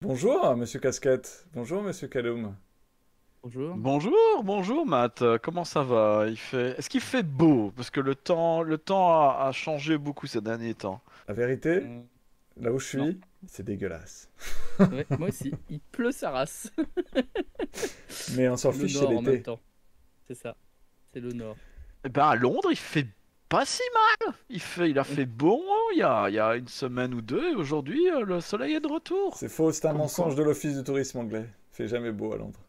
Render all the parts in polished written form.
Bonjour, monsieur Casquette. Bonjour, monsieur Kaloum. Bonjour. Bonjour, bonjour Matt. Comment ça va? Est-ce qu'il fait beau? Parce que le temps a changé beaucoup ces derniers temps. La vérité, Euh, là où je non, suis, c'est dégueulasse. ouais, moi aussi. Il pleut sa race. Mais on s'en C'est le fiche, c'est nord en même l'été. temps. C'est ça. C'est le nord. Eh ben à Londres, il fait pas si mal. Il a On- fait bon il y a une semaine ou deux, et aujourd'hui le soleil est de retour. C'est faux, c'est un Comme mensonge quoi. de l'Office du tourisme anglais. Il fait jamais beau à Londres.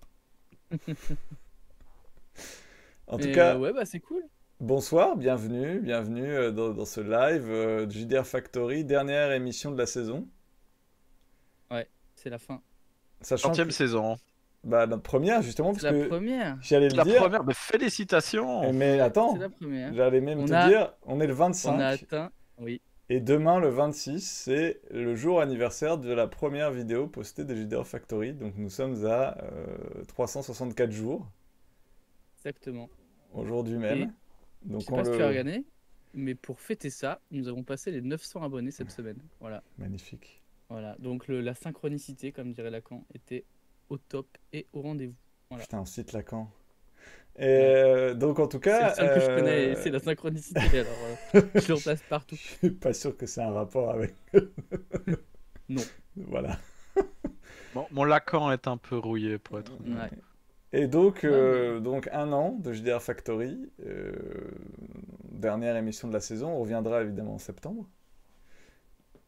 En tout Mais cas, ouais, bah c'est cool. bonsoir, bienvenue dans ce live de JDR Factory, dernière émission de la saison. Ouais, c'est la fin. Sachant Centième que, saison. bah, notre première, justement, C'est parce la que première. j'allais le C'est la dire, première, mais félicitations. mais Ouais, c'est attends, la première. j'allais même On te a, dire, on est le on a 25. atteint. Oui, Et demain, le 26, c'est le jour anniversaire de la première vidéo postée de JDR Factory. Donc nous sommes à 364 jours, exactement. aujourd'hui Et même. je Donc sais on pas si tu as le... regardé, mais pour fêter ça, nous avons passé les 900 abonnés cette semaine. Voilà. Magnifique. Voilà. Donc la synchronicité, comme dirait Lacan, était au top et au rendez-vous. Voilà. Putain, on cite Lacan. Et Ouais. donc en tout C'est le cas, seul que je connais et c'est la synchronicité. Alors, je le replace je partout. suis pas sûr que c'est un rapport avec... Non. Voilà. Bon, mon Lacan est un peu rouillé pour être honnête. Ouais. Et donc, Ouais, mais donc un an de JDR Factory, dernière émission de la saison, on reviendra évidemment en septembre.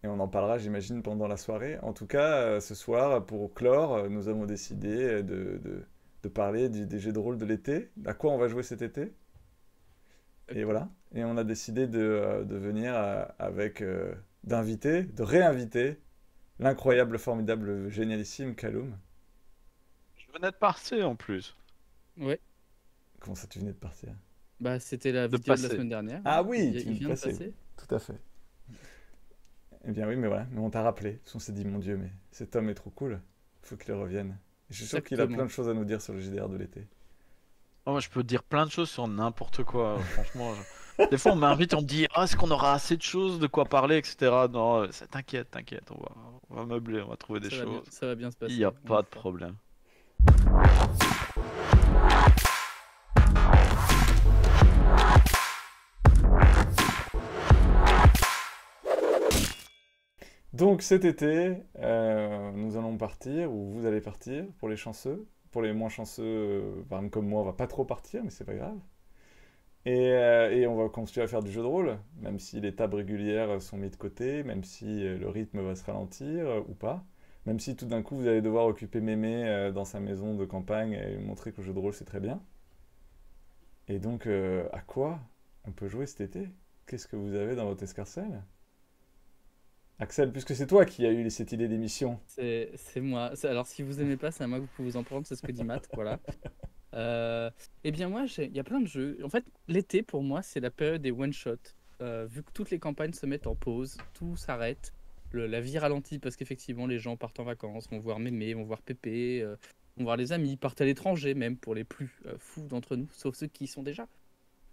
Et on en parlera, j'imagine, pendant la soirée. En tout cas, ce soir, pour clore, nous avons décidé de parler des jeux de rôle de l'été. À quoi on va jouer cet été? Et voilà. Et on a décidé de venir avec, d'inviter, de réinviter l'incroyable, formidable, génialissime Kaloum. Je venais de partir en plus. ouais. Comment ça, tu venais de partir? Bah, c'était la De vidéo de la passer. semaine dernière. Ah Hein. oui, tu Il viens de vient de passer, oui. passer. Tout à fait. Eh bien oui, mais voilà. Mais on t'a rappelé. Parce qu'on s'est dit, mon Dieu, mais cet homme est trop cool. Il faut qu'il revienne. Et je suis sûr qu'il a plein Exactement. de choses à nous dire sur le JDR de l'été. Oh, moi, je peux dire plein de choses sur n'importe quoi, franchement. Des fois, on m'invite, on me dit, ah, est-ce qu'on aura assez de choses de quoi parler, etc. Non, t'inquiète, t'inquiète, on va meubler, on va trouver des choses. Ça va bien se Il n'y a passer. On y pas de croit. problème. Donc cet été, nous allons partir, ou vous allez partir, pour les chanceux. Pour les moins chanceux, par exemple comme moi, on va pas trop partir, mais c'est pas grave. Et on va continuer à faire du jeu de rôle, même si les tables régulières sont mises de côté, même si le rythme va se ralentir ou pas. Même si tout d'un coup vous allez devoir occuper Mémé dans sa maison de campagne et lui montrer que le jeu de rôle c'est très bien. Et donc, à quoi on peut jouer cet été? Qu'est-ce que vous avez dans votre escarcelle? Axel, puisque c'est toi qui as eu cette idée d'émission. C'est moi. Alors, si vous aimez pas, c'est à moi que vous pouvez vous en prendre. C'est ce que dit Matt. Voilà. Eh bien, moi, il y a plein de jeux. En fait, l'été, pour moi, c'est la période des one-shots. Vu que toutes les campagnes se mettent en pause, tout s'arrête. La vie ralentit parce qu'effectivement, les gens partent en vacances, vont voir Mémé, vont voir Pépé, vont voir les amis, partent à l'étranger, même pour les plus fous d'entre nous, sauf ceux qui y sont déjà.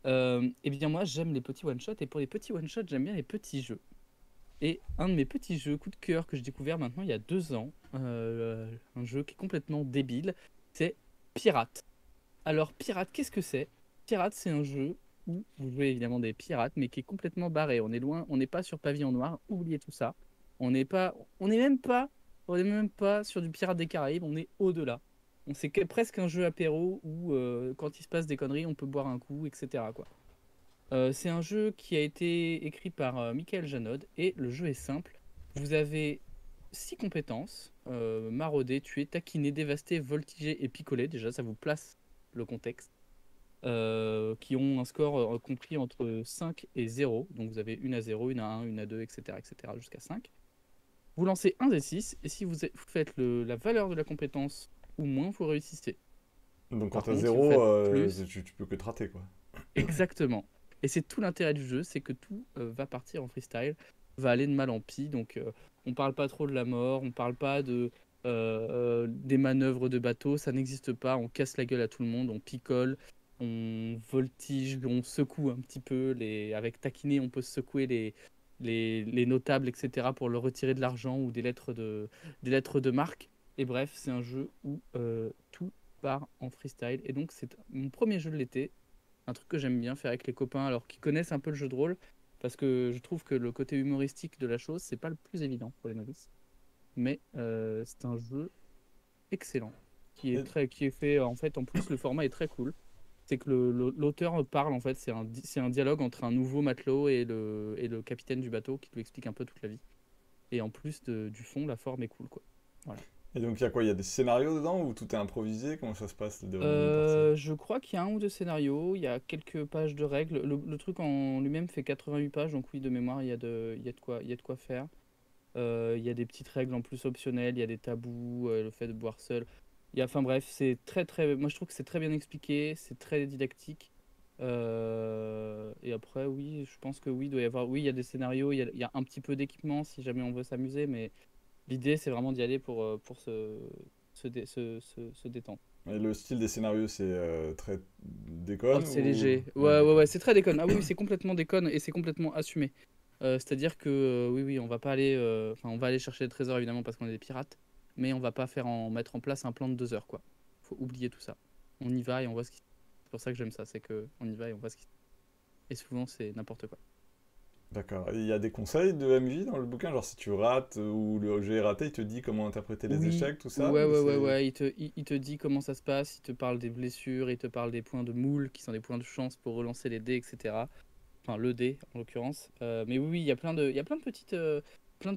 Eh bien, moi, j'aime les petits one-shots. Et pour les petits one-shots, j'aime bien les petits jeux. Et un de mes petits jeux coup de cœur que j'ai découvert maintenant il y a 2 ans, un jeu qui est complètement débile, c'est Pirate. Alors, Pirate, qu'est-ce que c'est? Pirate, c'est un jeu où vous jouez évidemment des pirates, mais qui est complètement barré. On est loin, on n'est pas sur Pavillon Noir, oubliez tout ça. On n'est pas, on n'est même pas, on n'est même pas sur du Pirate des Caraïbes, on est au-delà. C'est presque un jeu apéro où quand il se passe des conneries, on peut boire un coup, etc. quoi. C'est un jeu qui a été écrit par Michael Janod et le jeu est simple. Vous avez 6 compétences, marauder, tuer, taquiner, dévaster, voltiger et picoler. Déjà, ça vous place le contexte. Qui ont un score compris entre 5 et 0. Donc vous avez une à 0, une à 1, une à 2, etc. jusqu'à 5. Vous lancez un des 6 et si vous faites la valeur de la compétence ou moins, vous réussissez. Donc quand Par t'as contre, si vous zéro, faites plus, tu peux que te rater, quoi. exactement. Et c'est tout l'intérêt du jeu, c'est que tout va partir en freestyle, va aller de mal en pis. Donc on parle pas trop de la mort, on parle pas des manœuvres de bateau, ça n'existe pas. On casse la gueule à tout le monde, on picole, on voltige, on secoue un petit peu. Avec taquiner, on peut secouer les notables, etc., pour leur retirer de l'argent ou des lettres de marque. Et bref, c'est un jeu où tout part en freestyle. Et donc, c'est mon premier jeu de l'été. Un truc que j'aime bien faire avec les copains, alors qui connaissent un peu le jeu de rôle, parce que je trouve que le côté humoristique de la chose, c'est pas le plus évident pour les novices. Mais c'est un jeu excellent, qui est fait, en fait, en plus, le format est très cool. C'est que l'auteur parle, en fait, c'est un dialogue entre un nouveau matelot et le capitaine du bateau qui lui explique un peu toute la vie. Et en plus du fond, la forme est cool, quoi. Voilà. Et donc, il y a quoi? Il y a des scénarios dedans ou tout est improvisé? Comment ça se passe, le déroulement d'une partie? Je crois qu'il y a un ou deux scénarios, il y a quelques pages de règles. Le truc en lui-même fait 88 pages, donc oui, de mémoire, il y a de quoi faire. Il y a des petites règles en plus optionnelles, il y a des tabous, le fait de boire seul. Enfin bref, c'est très. Moi je trouve que c'est très bien expliqué, c'est très didactique. Et après, oui, je pense que oui, il doit y avoir. Oui, il y a des scénarios, il y a un petit peu d'équipement si jamais on veut s'amuser, mais l'idée c'est vraiment d'y aller pour se détendre. Et le style des scénarios, c'est très Oh, déconne c'est ou... léger. Ouais, Ouais, d'accord. c'est très déconne. Ah oui, c'est complètement déconne et c'est complètement assumé. C'est-à-dire que oui, on va pas aller, enfin, on va aller chercher le trésor évidemment parce qu'on est des pirates, mais on va pas mettre en place un plan de 2 heures, quoi. Faut oublier tout ça. On y va et on voit ce qui. C'est pour ça que j'aime ça, c'est que on y va et on voit ce qui. Et souvent c'est n'importe quoi. D'accord. Et il y a des conseils de MJ dans le bouquin, genre si tu rates ou le jeu est raté, il te dit comment interpréter les Oui, échecs, tout ça, ouais, ou ouais, ouais, c'est... ouais. Il te dit comment ça se passe, il te parle des blessures, il te parle des points de moule qui sont des points de chance pour relancer les dés, etc. Enfin le dé en l'occurrence. Mais oui, il y a plein de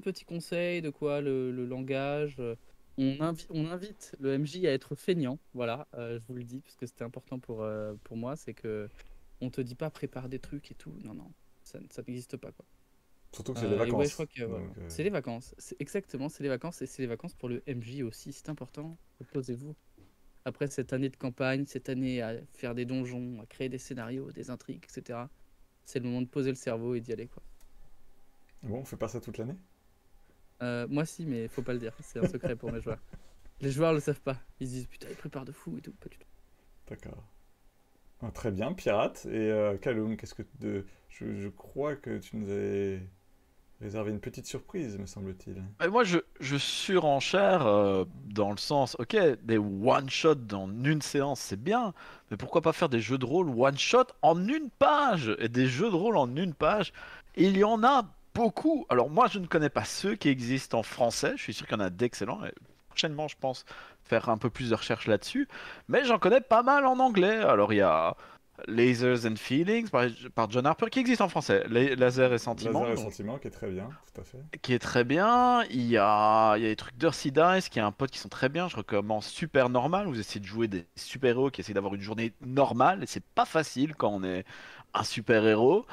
petits conseils de quoi le langage. On invite le MJ à être feignant, voilà, je vous le dis parce que c'était important pour moi, c'est que on te dit pas prépare des trucs et tout, non, non, ça n'existe pas quoi. Surtout que c'est les Et ouais, je crois vacances. que Donc, c'est les vacances, c'est exactement, c'est les vacances et c'est les vacances pour le MJ aussi, c'est important. Reposez-vous. Après cette année de campagne, cette année à faire des donjons, à créer des scénarios, des intrigues, etc. C'est le moment de poser le cerveau et d'y aller, quoi. bon, on fait pas ça toute l'année? Moi, si, mais faut pas le dire. C'est un secret pour mes joueurs. Les joueurs le savent pas. Ils se disent putain, ils préparent de fou et tout. Pas du tout. D'accord. Ah, très bien, pirate. Et Kaloum, qu'est-ce que... je crois que tu nous avais réservé une petite surprise, me semble-t-il. Et moi, je surenchère dans le sens, ok, des one-shot dans une séance, c'est bien, mais pourquoi pas faire des jeux de rôle one-shot en une page? Et des jeux de rôle en une page, il y en a beaucoup. Alors moi, je ne connais pas ceux qui existent en français, je suis sûr qu'il y en a d'excellents, et prochainement, je pense faire un peu plus de recherches là-dessus, mais j'en connais pas mal en anglais. Alors il y a Lasers and Feelings par John Harper, qui existe en français, Laser et Sentiments, Laser et donc Sentiment, qui est très bien, tout à fait. qui est très bien. Il y a des trucs d'Earthy Dice, qui est un pote qui sont très bien. Je recommande Super Normal. Vous essayez de jouer des super-héros qui essaient d'avoir une journée normale. Et c'est pas facile quand on est un super-héros.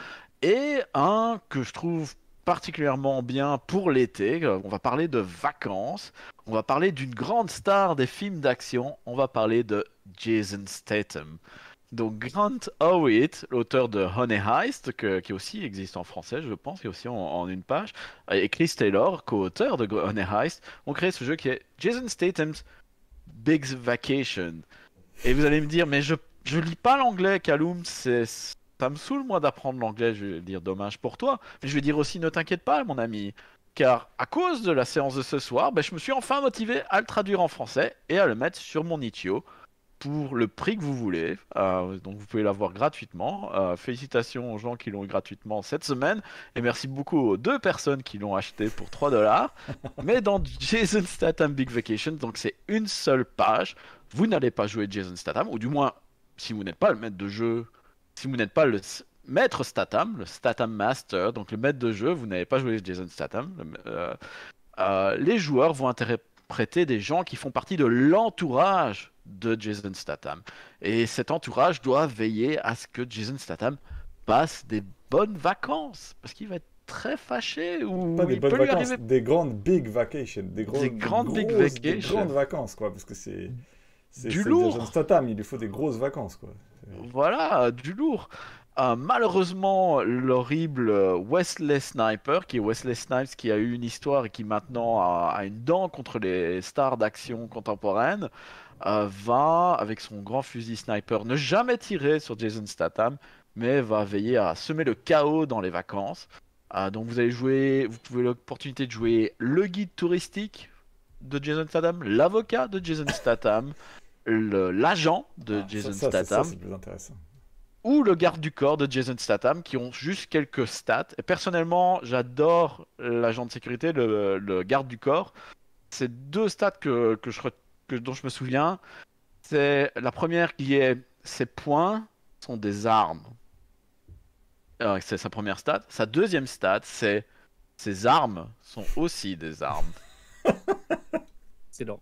Et un que je trouve particulièrement bien pour l'été. On va parler de vacances. On va parler d'une grande star des films d'action. On va parler de Jason Statham. Donc Grant Howitt, l'auteur de Honey Heist, qui aussi existe en français, je pense, qui est aussi en une page, et Chris Taylor, co-auteur de Honey Heist, ont créé ce jeu qui est Jason Statham's Big Vacation. Et vous allez me dire, mais je lis pas l'anglais, Kaloum, ça me saoule moi d'apprendre l'anglais, je vais dire dommage pour toi, mais je vais dire aussi ne t'inquiète pas, mon ami. Car à cause de la séance de ce soir, ben, je me suis enfin motivé à le traduire en français et à le mettre sur mon Itch.io pour le prix que vous voulez. Donc vous pouvez l'avoir gratuitement. Félicitations aux gens qui l'ont eu gratuitement cette semaine. Et merci beaucoup aux 2 personnes qui l'ont acheté pour 3 $. Mais dans Jason Statham Big Vacation, donc c'est une seule page. Vous n'allez pas jouer Jason Statham, ou du moins, si vous n'êtes pas le maître de jeu, si vous n'êtes pas le maître Statham, le Statham Master, donc le maître de jeu, vous n'avez pas joué Jason Statham. Les joueurs vont interpréter des gens qui font partie de l'entourage de Jason Statham. Et cet entourage doit veiller à ce que Jason Statham passe des bonnes vacances. Parce qu'il va être très fâché Pas ou des il bonnes peut lui vacances, arriver des grandes big vacations, des grandes big des grandes vacations. vacances, quoi, parce que Du c'est Jason lourd. Statham, il lui faut des grosses vacances, quoi. Voilà, du lourd. Malheureusement, l'horrible Wesley Sniper, qui est Wesley Snipes, qui a eu une histoire et qui maintenant a une dent contre les stars d'action contemporaine, va, avec son grand fusil sniper, ne jamais tirer sur Jason Statham, mais va veiller à semer le chaos dans les vacances. Donc vous pouvez l'opportunité de jouer le guide touristique de Jason Statham, l'avocat de Jason Statham, l'agent de Jason Statham, c'est plus intéressant. ou le garde du corps de Jason Statham, qui ont juste quelques stats. Et personnellement, j'adore l'agent de sécurité, le garde du corps. C'est deux stats dont je me souviens. C'est la première qui est ses poings sont des armes. C'est sa première stat. Sa deuxième stat, c'est ses armes sont aussi des armes. Excellent.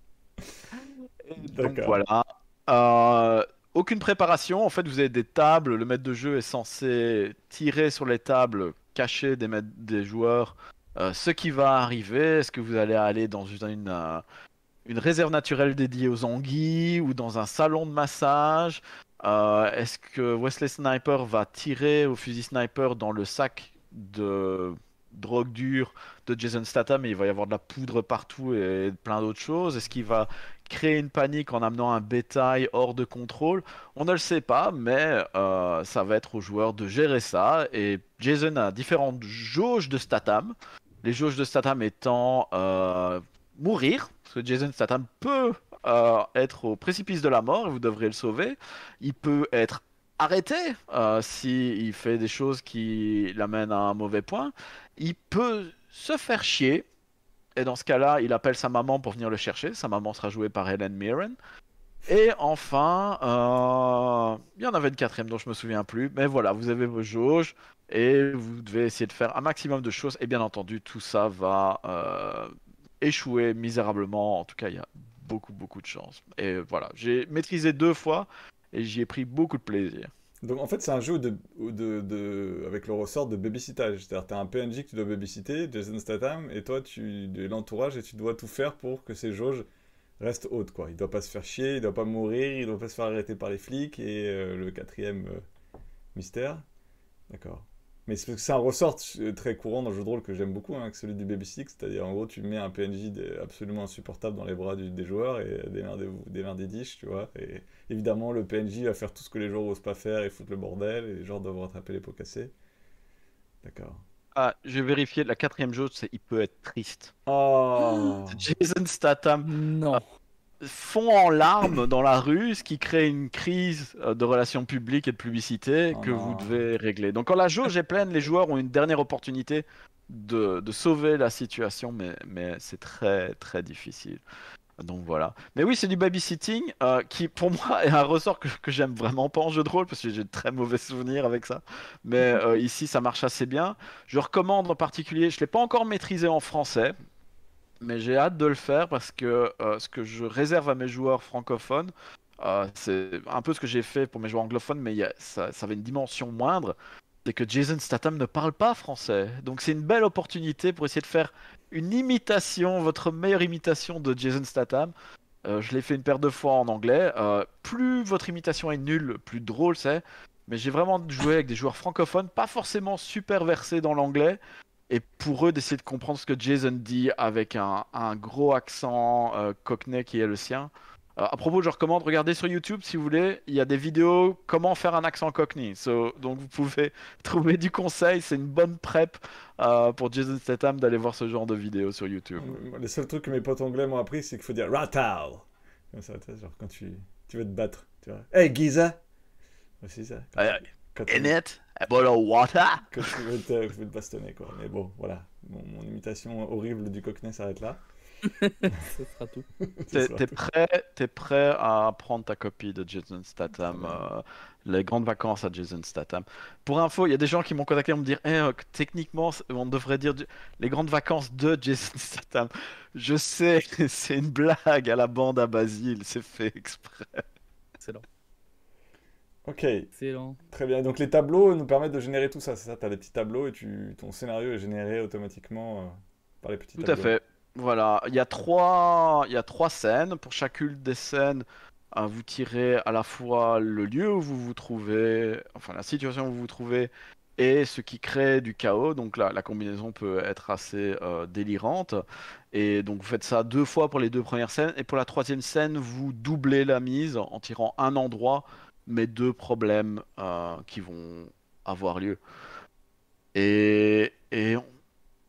Donc voilà. Aucune préparation. En fait, vous avez des tables. Le maître de jeu est censé tirer sur les tables cachées des joueurs ce qui va arriver. Est-ce que vous allez aller dans une réserve naturelle dédiée aux anguilles ou dans un salon de massage? Est-ce que Wesley Sniper va tirer au fusil sniper dans le sac de drogue dure de Jason Statham et il va y avoir de la poudre partout et plein d'autres choses? Est-ce qu'il va créer une panique en amenant un bétail hors de contrôle? On ne le sait pas, mais ça va être aux joueurs de gérer ça. Et Jason a différentes jauges de Statham. Les jauges de Statham étant mourir, parce que Jason Statham peut être au précipice de la mort et vous devrez le sauver. Il peut être arrêté s'il fait des choses qui l'amènent à un mauvais point. Il peut se faire chier. Et dans ce cas-là, il appelle sa maman pour venir le chercher. Sa maman sera jouée par Helen Mirren. Et enfin, il y en avait une quatrième dont je me souviens plus. Mais voilà, vous avez vos jauges et vous devez essayer de faire un maximum de choses. Et bien entendu, tout ça va échouer misérablement. En tout cas, il y a beaucoup de chance. Et voilà, j'ai maîtrisé 2 fois et j'y ai pris beaucoup de plaisir. Donc en fait, c'est un jeu avec le ressort de babysittage. C'est-à-dire, tu as un PNJ que tu dois babysitter, Jason Statham, et toi, tu de l'entourage, et tu dois tout faire pour que ces jauges restent hautes, quoi. Il doit pas se faire chier, il doit pas mourir, il doit pas se faire arrêter par les flics, et le quatrième mystère. D'accord. Mais c'est un ressort très courant dans le jeu de rôle que j'aime beaucoup, hein, que celui du babysitting, c'est-à-dire en gros tu mets un PNJ absolument insupportable dans les bras des joueurs et démerdez-vous, tu vois. Et évidemment le PNJ va faire tout ce que les joueurs n'osent pas faire et foutre le bordel et les joueurs doivent rattraper les pots cassés. D'accord. Ah, j'ai vérifié, la quatrième jauge, c'est il peut être triste. Oh Jason Statham Non. fond en larmes dans la rue, ce qui crée une crise de relations publiques et de publicité que vous devez régler. Donc quand la jauge est pleine, les joueurs ont une dernière opportunité de sauver la situation, mais c'est très difficile. Donc voilà. Mais oui, c'est du babysitting qui pour moi est un ressort que j'aime vraiment pas en jeu de rôle parce que j'ai de très mauvais souvenirs avec ça. Mais ici, ça marche assez bien. Je recommande en particulier, je l'ai pas encore maîtrisé en français. Mais j'ai hâte de le faire parce que ce que je réserve à mes joueurs francophones, c'est un peu ce que j'ai fait pour mes joueurs anglophones, mais ça avait une dimension moindre. C'est que Jason Statham ne parle pas français. Donc c'est une belle opportunité pour essayer de faire une imitation, votre meilleure imitation de Jason Statham. Je l'ai fait une paire de fois en anglais. Plus votre imitation est nulle, plus drôle c'est. Mais j'ai vraiment joué avec des joueurs francophones, pas forcément super versés dans l'anglais. Et pour eux, d'essayer de comprendre ce que Jason dit avec un gros accent cockney qui est le sien. À propos, je recommande, regardez sur YouTube si vous voulez, il y a des vidéos comment faire un accent cockney. Donc vous pouvez trouver du conseil, c'est une bonne prep pour Jason Statham d'aller voir ce genre de vidéos sur YouTube. Les seuls trucs que mes potes anglais m'ont appris, c'est qu'il faut dire Rattle. Comme ça, genre quand tu veux te battre. Tu vois. Hey, Giza. C'est ça. In it, a bottle of water. Quand tu veux te bastonner, quoi. Mais bon, voilà. Mon imitation horrible du cockney s'arrête là. Ce sera tout. T'es prêt à prendre ta copie de Jason Statham, les grandes vacances à Jason Statham. Pour info, il y a des gens qui m'ont contacté pour me dire techniquement, on devrait dire les grandes vacances de Jason Statham. Je sais, c'est une blague à la bande à Basile, c'est fait exprès. Excellent. Ok. Excellent. Très bien. Donc les tableaux nous permettent de générer tout ça, c'est ça? Tu as des petits tableaux et ton scénario est généré automatiquement par les petits tableaux. Tout à fait. Voilà, il y a trois scènes. Pour chacune des scènes, vous tirez à la fois le lieu où vous vous trouvez, enfin la situation où vous vous trouvez, et ce qui crée du chaos. Donc la combinaison peut être assez délirante. Et donc vous faites ça 2 fois pour les 2 premières scènes. Et pour la 3e scène, vous doublez la mise en tirant un endroit, mais 2 problèmes qui vont avoir lieu. Et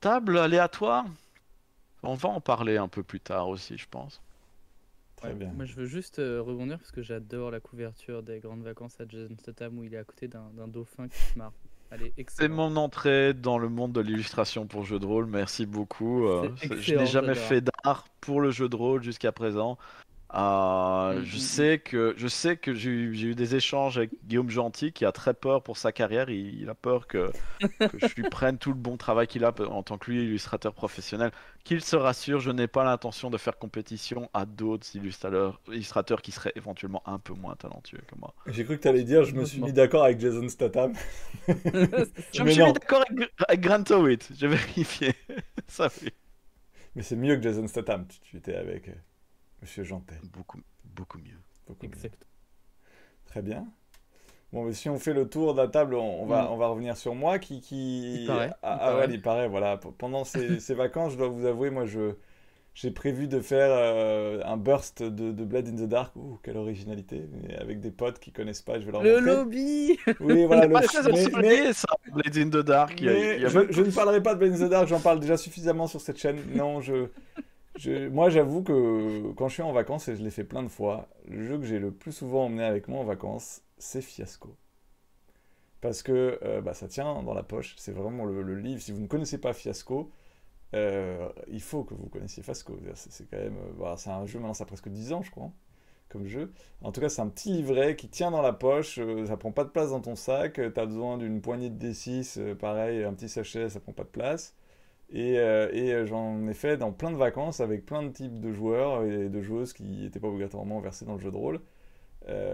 table aléatoire, on va en parler un peu plus tard aussi, je pense. Très Ouais. bien. Moi, je veux juste rebondir parce que j'adore la couverture des grandes vacances à Jason Statham où il est à côté d'un dauphin qui se marre. Elle est C'est excellente. mon entrée dans le monde de l'illustration pour jeux de rôle. Merci beaucoup. C'est Je n'ai excellent, jamais j'adore. fait d'art pour le jeu de rôle jusqu'à présent. Mm, Je mm, mm. sais que j'ai eu des échanges avec Guillaume Gentil qui a très peur pour sa carrière. Il a peur que je lui prenne tout le bon travail qu'il a en tant que lui illustrateur professionnel. Qu'il se rassure, je n'ai pas l'intention de faire compétition à d'autres illustrateurs qui seraient éventuellement un peu moins talentueux que moi. J'ai cru que tu allais dire je me suis mis d'accord avec Jason Statham. C'est Je ça. me Mais suis mis non, d'accord avec Grant Howitt, j'ai vérifié. Ça oui. mais c'est mieux que Jason Statham. Tu étais avec Monsieur Jantet. Beaucoup mieux. Beaucoup mieux. Exact. Très bien. Bon, mais si on fait le tour de la table, Mm. on va revenir sur moi Il paraît. Il Ah ouais, paraît. il paraît, voilà. Pendant ces vacances, je dois vous avouer, moi, j'ai prévu de faire un burst de Blade in the Dark. Ouh, quelle originalité. Mais avec des potes qui connaissent pas, je vais leur Le montrer. lobby. Oui, voilà, Pas très ensoleillé ça, Blades in the Dark. Il y a même je ne parlerai pas de Blade in the Dark, j'en parle déjà suffisamment sur cette chaîne. Non, moi, j'avoue que quand je suis en vacances, et je l'ai fait plein de fois, le jeu que j'ai le plus souvent emmené avec moi en vacances, c'est Fiasco. Parce que bah, ça tient dans la poche, c'est vraiment le livre. Si vous ne connaissez pas Fiasco, il faut que vous connaissiez Fiasco. C'est quand même, voilà, c'est un jeu, maintenant ça a presque 10 ans je crois, comme jeu. En tout cas, c'est un petit livret qui tient dans la poche, ça prend pas de place dans ton sac, tu as besoin d'une poignée de D6, pareil, un petit sachet, ça prend pas de place. J'en ai fait dans plein de vacances avec plein de types de joueurs et de joueuses qui n'étaient pas obligatoirement versés dans le jeu de rôle.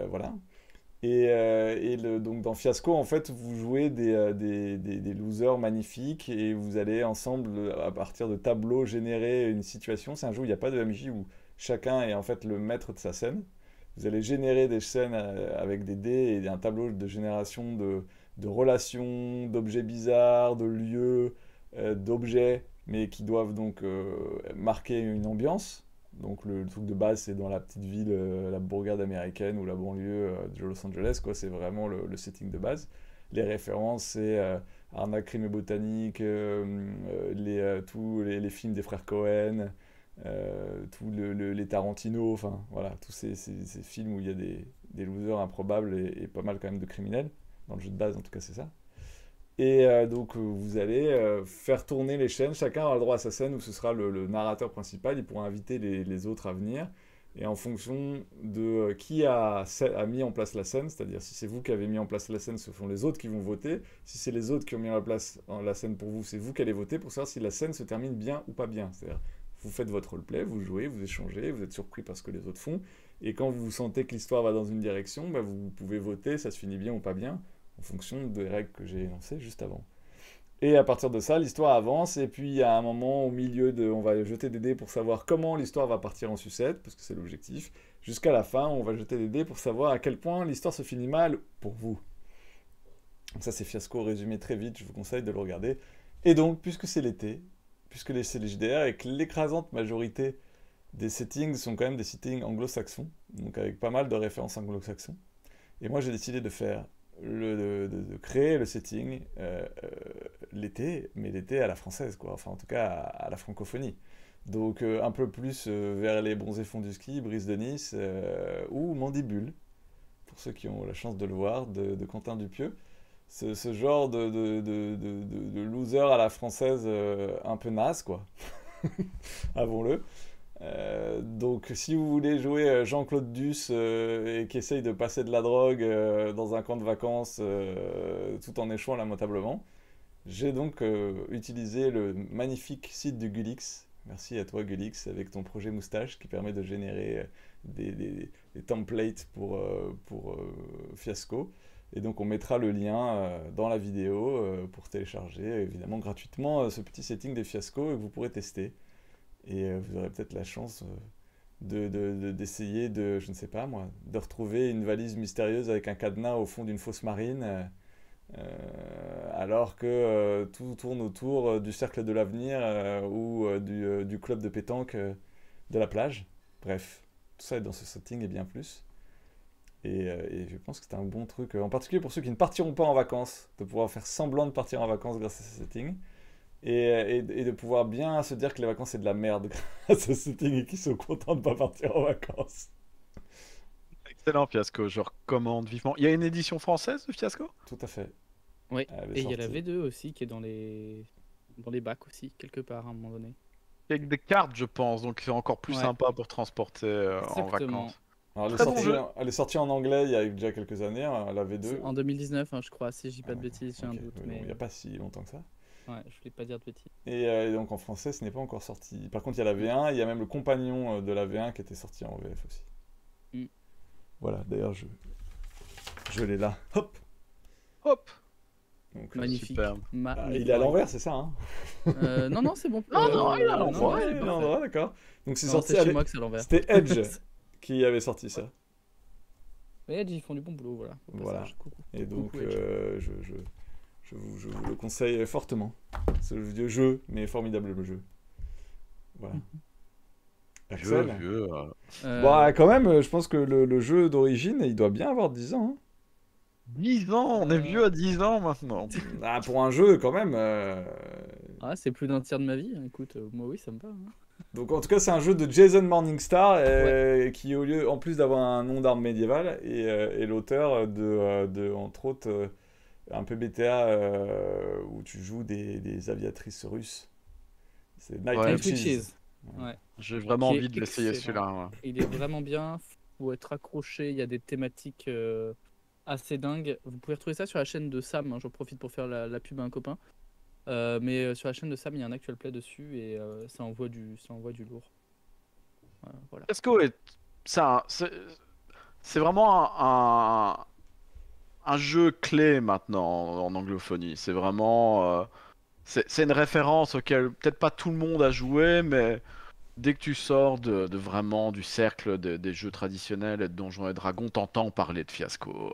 Voilà. Donc dans Fiasco, en fait, vous jouez des losers magnifiques et vous allez ensemble, à partir de tableaux, générer une situation. C'est un jeu où il n'y a pas de MJ, où chacun est en fait le maître de sa scène. Vous allez générer des scènes avec des dés et un tableau de génération de relations, d'objets bizarres, de lieux, d'objets, mais qui doivent donc marquer une ambiance. Donc le truc de base, c'est dans la petite ville, la bourgade américaine ou la banlieue de Los Angeles, quoi. C'est vraiment le setting de base. Les références, c'est Arnaque, crime et botanique, tous les films des frères Cohen, les Tarantino, enfin voilà, tous ces films où il y a des losers improbables et pas mal quand même de criminels. Dans le jeu de base, en tout cas, c'est ça. Donc vous allez faire tourner les chaînes, chacun aura le droit à sa scène où ce sera le narrateur principal, il pourra inviter les autres à venir, et en fonction de qui a mis en place la scène, c'est-à-dire si c'est vous qui avez mis en place la scène, ce sont les autres qui vont voter, si c'est les autres qui ont mis en place la scène pour vous, c'est vous qui allez voter pour savoir si la scène se termine bien ou pas bien, c'est-à-dire vous faites votre roleplay, vous jouez, vous échangez, vous êtes surpris par ce que les autres font, et quand vous sentez que l'histoire va dans une direction, bah, vous pouvez voter, ça se finit bien ou pas bien, en fonction des règles que j'ai énoncées juste avant. Et à partir de ça, l'histoire avance, et puis il y a un moment au milieu on va jeter des dés pour savoir comment l'histoire va partir en sucette, parce que c'est l'objectif. Jusqu'à la fin, on va jeter des dés pour savoir à quel point l'histoire se finit mal pour vous. Donc ça, c'est Fiasco résumé très vite, je vous conseille de le regarder. Et donc, puisque c'est l'été, puisque c'est les JDR, et que l'écrasante majorité des settings sont quand même des settings anglo-saxons, donc avec pas mal de références anglo-saxons, et moi j'ai décidé de faire de créer le setting l'été, mais l'été à la française, quoi. Enfin, en tout cas, à la francophonie. Donc, un peu plus vers les bronzés fonds du ski, Brise de Nice, ou Mandibule, pour ceux qui ont la chance de le voir, de Quentin Dupieux. Ce genre de loser à la française un peu naze, quoi. Avons-le. Donc, si vous voulez jouer Jean-Claude Duss et qui essaye de passer de la drogue dans un camp de vacances tout en échouant lamentablement, j'ai donc utilisé le magnifique site de Gulix. Merci à toi Gulix avec ton projet Moustache qui permet de générer des templates pour Fiasco. Et donc on mettra le lien dans la vidéo pour télécharger évidemment gratuitement ce petit setting des Fiasco que vous pourrez tester. Et vous aurez peut-être la chance d'essayer je ne sais pas moi, de retrouver une valise mystérieuse avec un cadenas au fond d'une fosse marine, alors que tout tourne autour du cercle de l'avenir ou du club de pétanque de la plage. Bref, tout ça est dans ce setting et bien plus. Et je pense que c'était un bon truc, en particulier pour ceux qui ne partiront pas en vacances, de pouvoir faire semblant de partir en vacances grâce à ces settings. Et de pouvoir bien se dire que les vacances c'est de la merde grâce à ce setting et qu'ils sont contents de ne pas partir en vacances. Excellent Fiasco, je recommande vivement. Il y a une édition française de Fiasco? Tout à fait. Oui, Elle est et il y a la sortie. V2 aussi qui est dans les bacs aussi, quelque part à un moment donné. Avec des cartes, je pense, donc c'est encore plus Ouais. sympa pour transporter en Exactement. vacances. Alors, Très bon jeu. elle est sortie en anglais il y a déjà quelques années, hein, la V2. C'est en 2019, hein, je crois, si je dis pas de Ah, bêtises, j'ai un ok. doute. Oui, Mais bon, il n'y a pas si longtemps que ça. ouais, je voulais pas dire de bêtises. Et donc en français, ce n'est pas encore sorti. Par contre, il y a la V1, il y a même le compagnon de la V1 qui était sorti en VF aussi. Mm. Voilà, d'ailleurs, je l'ai là. Hop. Hop. Donc, Magnifique. Superbe. il est à l'envers, c'est ça, hein? Non, c'est bon. Non, il est à non, l'envers. Ouais, c'est il est à parfait. l'endroit, d'accord. Donc c'est Non, sorti c'est chez moi que c'est à l'envers. C'était Edge qui avait sorti ça. Mais Edge, ils font du bon boulot, voilà. Au Voilà. passage, coucou. Et donc, Coucou, Edge. je vous le conseille fortement. C'est le vieux jeu, mais formidable jeu. Voilà. Axel? Vieux. Bah, quand même, je pense que le jeu d'origine, il doit bien avoir 10 ans, hein. 10 ans, on est vieux à 10 ans maintenant. Ah, pour un jeu, quand même. Ah, c'est plus d'un tiers de ma vie. Écoute, moi, oui, ça me va. Hein. Donc, en tout cas, c'est un jeu de Jason Morningstar qui, au lieu, en plus d'avoir un nom d'arme médiévale, est l'auteur de, entre autres, un PBTA où tu joues des aviatrices russes. C'est Night Ouais. Witches. Witches. Ouais. J'ai vraiment Qui est envie de l'essayer excellent. celui-là. Ouais. Il est vraiment bien. Faut être accroché. Il y a des thématiques assez dingues. Vous pouvez retrouver ça sur la chaîne de Sam. Hein, j'en profite pour faire la pub à un copain. Mais sur la chaîne de Sam, il y a un actual play dessus et ça envoie du lourd. Voilà. Fiasco est ça, c'est vraiment un jeu clé maintenant en anglophonie. C'est vraiment c'est une référence auquel peut-être pas tout le monde a joué, mais dès que tu sors de vraiment du cercle des jeux traditionnels et de Donjons et Dragons, t'entends parler de Fiasco.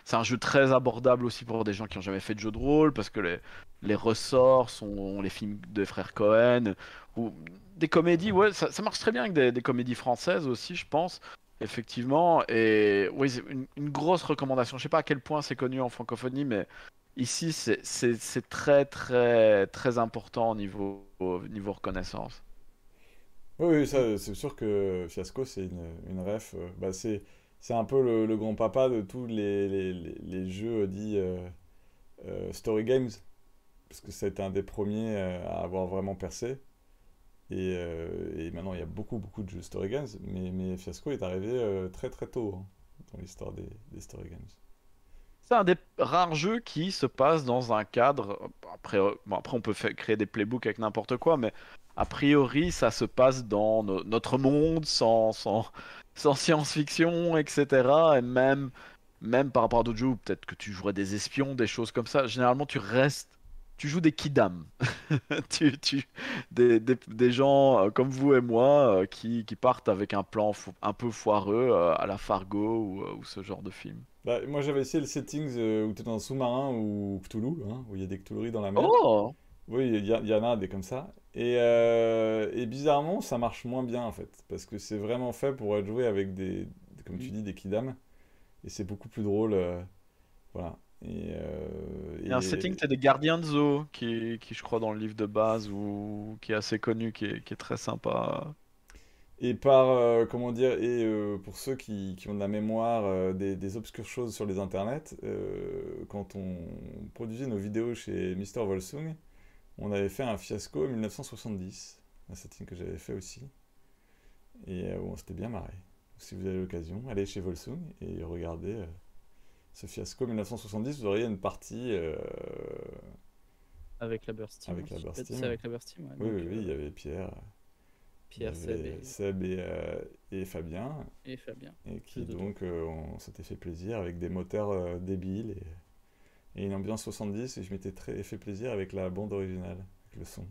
C'est un jeu très abordable aussi pour des gens qui ont jamais fait de jeu de rôle, parce que les ressorts sont les films des frères Cohen, ou des comédies, ouais, ça marche très bien avec des comédies françaises aussi, je pense, effectivement. Et oui, c'est une grosse recommandation. Je sais pas à quel point c'est connu en francophonie, mais ici, c'est très, très, très important au niveau reconnaissance. Oui, oui, ça, c'est sûr que Fiasco, c'est une ref. Bah, c'est un peu le grand papa de tous les jeux dits story games, parce que c'est un des premiers à avoir vraiment percé. Et maintenant, il y a beaucoup, beaucoup de jeux story games, mais Fiasco est arrivé très, très tôt hein, dans l'histoire des story games. C'est un des rares jeux qui se passe dans un cadre. Après, bon, après on peut créer des playbooks avec n'importe quoi, mais a priori, ça se passe dans notre monde, sans science-fiction, etc. Et même par rapport à d'autres jeux, où peut-être que tu jouerais des espions, des choses comme ça. Généralement, tu joues des kidam. Des gens comme vous et moi qui partent avec un plan un peu foireux à la Fargo ou ce genre de film. Bah, moi, j'avais essayé le settings où tu es dans un sous-marin ou Cthulhu, hein, où il y a des Cthulhuries dans la mer. Oh! Oui, il y en a des comme ça. Et bizarrement, ça marche moins bien en fait. Parce que c'est vraiment fait pour être joué avec comme tu dis, des kidam. Et c'est beaucoup plus drôle. Voilà. Il y a un setting, c'est des gardiens de zoo qui, je crois, dans le livre de base, ou qui est assez connu, qui est très sympa. Et comment dire, pour ceux qui ont de la mémoire des obscures choses sur les internets, quand on produisait nos vidéos chez Mister Volsung, on avait fait un Fiasco 1970, un setting que j'avais fait aussi. Et on s'était bien marré. Si vous avez l'occasion, allez chez Volsung et regardez ce Fiasco 1970, vous auriez une partie Avec la Burst Team. avec la Burst Team. C'est avec la Burst Team. Ouais, Oui, donc, oui, oui, il y avait Pierre, il y avait Seb et Fabien, et Fabien. et qui Plus de donc on s'était fait plaisir avec des moteurs débiles et une ambiance 70, et je m'étais très fait plaisir avec la bande originale, avec le son.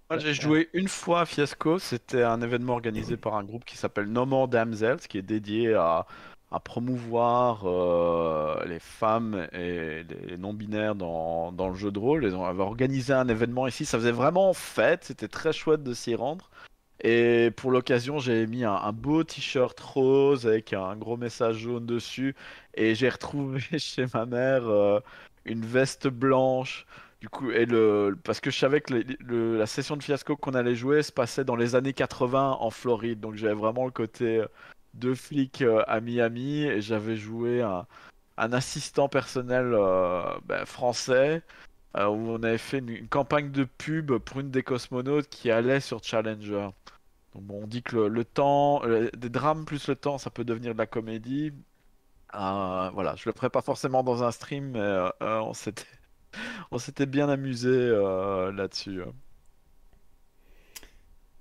Moi, j'ai joué une fois à Fiasco, c'était un événement organisé par un groupe qui s'appelle No More Damsels, qui est dédié à promouvoir les femmes et les non-binaires dans le jeu de rôle. Ils avaient organisé un événement ici, ça faisait vraiment fête, c'était très chouette de s'y rendre. Et pour l'occasion, j'ai mis un beau t-shirt rose avec un gros message jaune dessus. Et j'ai retrouvé chez ma mère une veste blanche. Du coup, parce que je savais que la session de Fiasco qu'on allait jouer se passait dans les années 80 en Floride. Donc j'avais vraiment le côté de flic à Miami. Et j'avais joué un assistant personnel français où on avait fait une campagne de pub pour une des cosmonautes qui allait sur Challenger. Donc bon, on dit que le temps, des drames plus le temps, ça peut devenir de la comédie. Voilà, je le ferai pas forcément dans un stream, mais on s'était bien amusé là-dessus.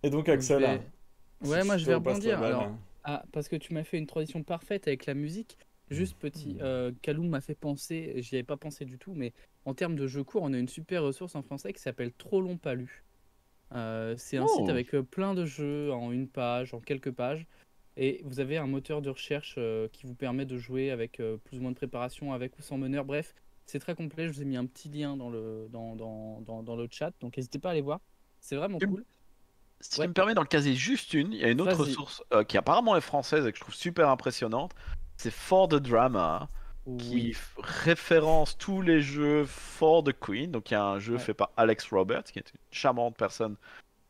Et donc, Donc, je Axel, vais... Ouais, moi, je vais toi, passe la rebondir. balle. Alors, parce que tu m'as fait une transition parfaite avec la musique. Juste petit, Kaloum m'a fait penser, j'y avais pas pensé du tout, mais en termes de jeux courts, on a une super ressource en français qui s'appelle Trop long pas lu. C'est un site Oh, avec plein de jeux en une page, en quelques pages. Et vous avez un moteur de recherche qui vous permet de jouer avec plus ou moins de préparation, avec ou sans meneur. Bref, c'est très complet. Je vous ai mis un petit lien dans le chat. Donc n'hésitez pas à aller voir. C'est vraiment tu me- cool. si tu Ouais, me permets d'en caser juste une, il y a une autre vas-y. ressource qui apparemment est française et que je trouve super impressionnante. C'est For the Drama, qui Oui. référence tous les jeux For the Queen. Donc il y a un jeu Ouais. fait par Alex Roberts, qui est une charmante personne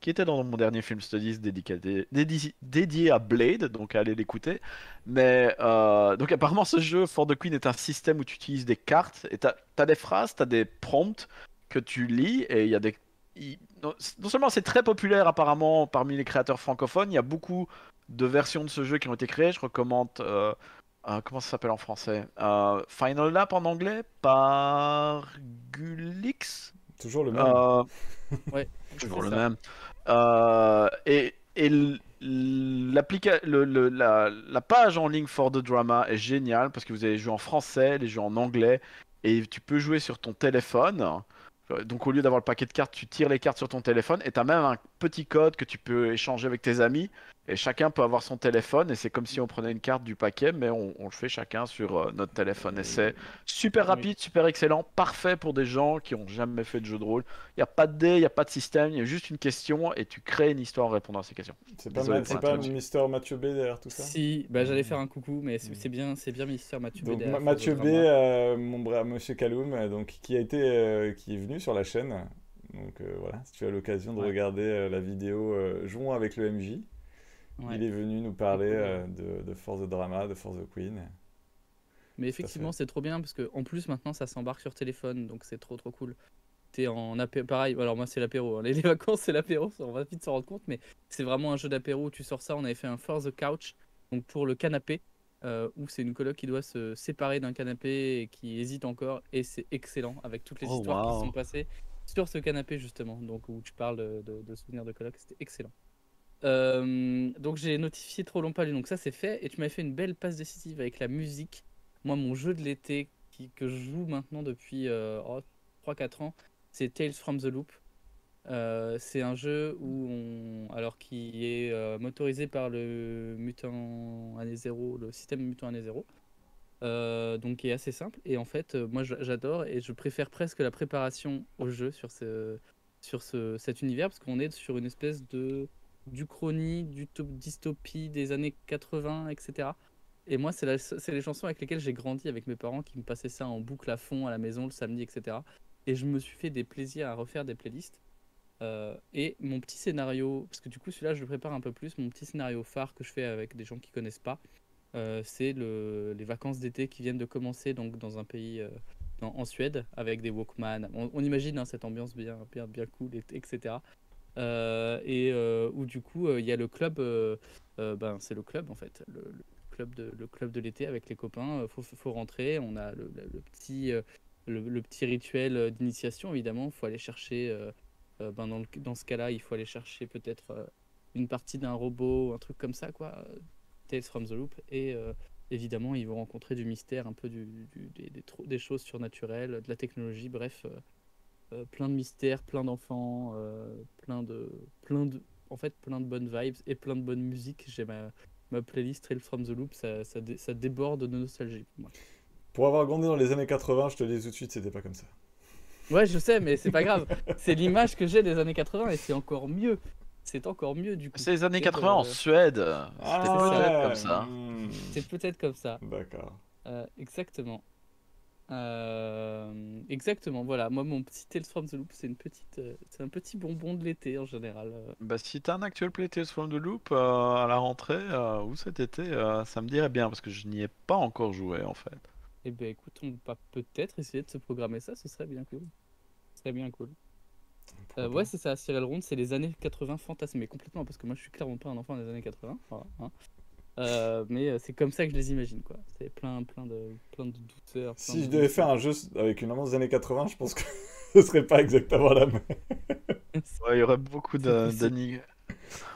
qui était dans mon dernier film Studies dédié à Blade, donc allez l'écouter. Mais donc apparemment ce jeu For the Queen est un système où tu utilises des cartes et t'as des phrases, t'as des prompts que tu lis et il y a des non seulement c'est très populaire apparemment parmi les créateurs francophones, il y a beaucoup de versions de ce jeu qui ont été créées. Je recommande comment ça s'appelle en français? Final Lap en anglais par Gulix. Toujours le même. Euh, Ouais, Toujours c'est le ça. même. Et la page en ligne For the Drama est géniale parce que vous avez les jeux en français, les jeux en anglais, et tu peux jouer sur ton téléphone. Donc au lieu d'avoir le paquet de cartes, tu tires les cartes sur ton téléphone et tu as même un petit code que tu peux échanger avec tes amis. Et chacun peut avoir son téléphone et c'est comme si on prenait une carte du paquet, mais on le fait chacun sur notre téléphone. Et c'est super Oui. rapide, super excellent, parfait pour des gens qui ont jamais fait de jeu de rôle. Il n'y a pas de dés, il n'y a pas de système, il y a juste une question et tu crées une histoire en répondant à ces questions. C'est pas, Désolé pour c'est pas l'introduction. Mister Mathieu B derrière tout ça? Si, bah, j'allais faire un coucou, mais c'est bien Mister Mathieu Donc BD à For the Mathieu B, Drama. mon brave Monsieur Kaloum, donc qui a été, qui est venu sur la chaîne. Donc voilà, si tu as l'occasion de Ouais, regarder la vidéo Jouons avec le MJ, ouais. il est venu nous Trop parler cool. de For the Drama, de For the Queen. Mais Tout à fait. effectivement, c'est trop bien parce que en plus maintenant ça s'embarque sur téléphone, donc c'est trop cool. T'es en pareil, alors moi c'est l'apéro, hein. Les vacances c'est l'apéro, on va vite s'en rendre compte, mais c'est vraiment un jeu d'apéro où tu sors ça. On avait fait un For the Couch, donc pour le canapé, où c'est une coloc qui doit se séparer d'un canapé et qui hésite encore, et c'est excellent avec toutes les Oh histoires qui se sont waouh. passées sur ce canapé justement, donc où tu parles de souvenirs de coloc, c'était excellent. Donc j'ai notifié Trop long pas lu, donc ça c'est fait, et tu m'avais fait une belle passe décisive avec la musique. Moi mon jeu de l'été que je joue maintenant depuis 3-4 ans, c'est Tales from the Loop. C'est un jeu alors qui est motorisé par le Mutant Année Zéro, le système Mutant Année Zéro, donc qui est assez simple. Et en fait, moi j'adore et je préfère presque la préparation au jeu cet univers, parce qu'on est sur une espèce de d'Uchronie, dystopie des années 80, etc. Et moi, c'est les chansons avec lesquelles j'ai grandi avec mes parents qui me passaient ça en boucle à fond à la maison le samedi, etc. Et je me suis fait des plaisirs à refaire des playlists. Et mon petit scénario, parce que du coup celui-là je le prépare un peu plus, mon petit scénario phare que je fais avec des gens qui connaissent pas, c'est les vacances d'été qui viennent de commencer donc dans un pays en Suède avec des Walkman. On imagine hein, cette ambiance bien cool, etc. Où du coup il y a le club, c'est le club en fait, le club de l'été avec les copains. Faut rentrer, on a le petit rituel d'initiation évidemment. Faut aller chercher. Dans ce cas-là, il faut aller chercher peut-être une partie d'un robot, un truc comme ça, quoi. Tales from the Loop. Et évidemment, ils vont rencontrer du mystère, un peu des choses surnaturelles, de la technologie, bref, plein de mystères, plein d'enfants, en fait, plein de bonnes vibes et plein de bonne musique. J'ai ma playlist Tales from the Loop, ça déborde de nostalgie pour moi. Pour avoir grandi dans les années 80, je te le dis tout de suite, c'était pas comme ça. Ouais, je sais, mais c'est pas grave. C'est l'image que j'ai des années 80 et c'est encore mieux. c'est encore mieux du coup. C'est les années Peut-être, 80 en Suède. C'était Ah peut-être ouais. comme ça. c'est peut-être comme ça. D'accord. Exactement. Exactement, voilà. Moi, mon petit Tales from the Loop, c'est un petit bonbon de l'été en général. Bah, si t'as un actuel Playtales from the Loop à la rentrée ou cet été, ça me dirait bien parce que je n'y ai pas encore joué en fait. Eh ben, écoute, on va peut-être essayer de se programmer ça, ce serait bien cool. Ce serait bien cool. Pourquoi Ouais, pas. c'est ça, Cyril Round, c'est les années 80 fantasmées complètement, parce que moi, je suis clairement pas un enfant des années 80. Voilà, hein. Mais c'est comme ça que je les imagine, quoi. C'est plein de douceur. Plein Si de je devais faire douceur. un jeu avec une ambiance des années 80, je pense que ce serait pas exactement la même. Ouais, il y aurait beaucoup C'est possible. d'Annie.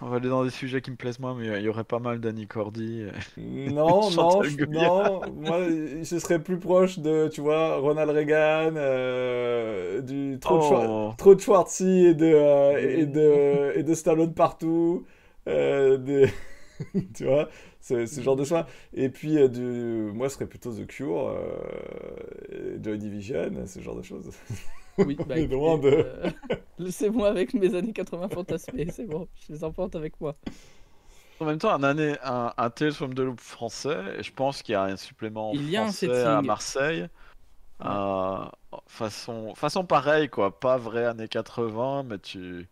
On va aller dans des sujets qui me plaisent moins, mais il y aurait pas mal d'Annie Cordy, Non, non, Chantal Goya. non. Moi, ce serait plus proche de, tu vois, Ronald Reagan, Oh, trop de Schwarzy Oh. et de Stallone partout. Des... tu vois, ce genre de choix. Et puis, moi, ce serait plutôt The Cure, Joy Division, ce genre de choses. Oui, On bah est loin écoutez, de. laissez-moi avec mes années 80 fantasmées, c'est bon, je les emporte avec moi. en même temps, un Tales from the Loop français, et je pense qu'il y a un supplément Il y a un français à setting. Marseille. Ouais. Euh, façon pareil, quoi. Pas vrai années 80, mais tu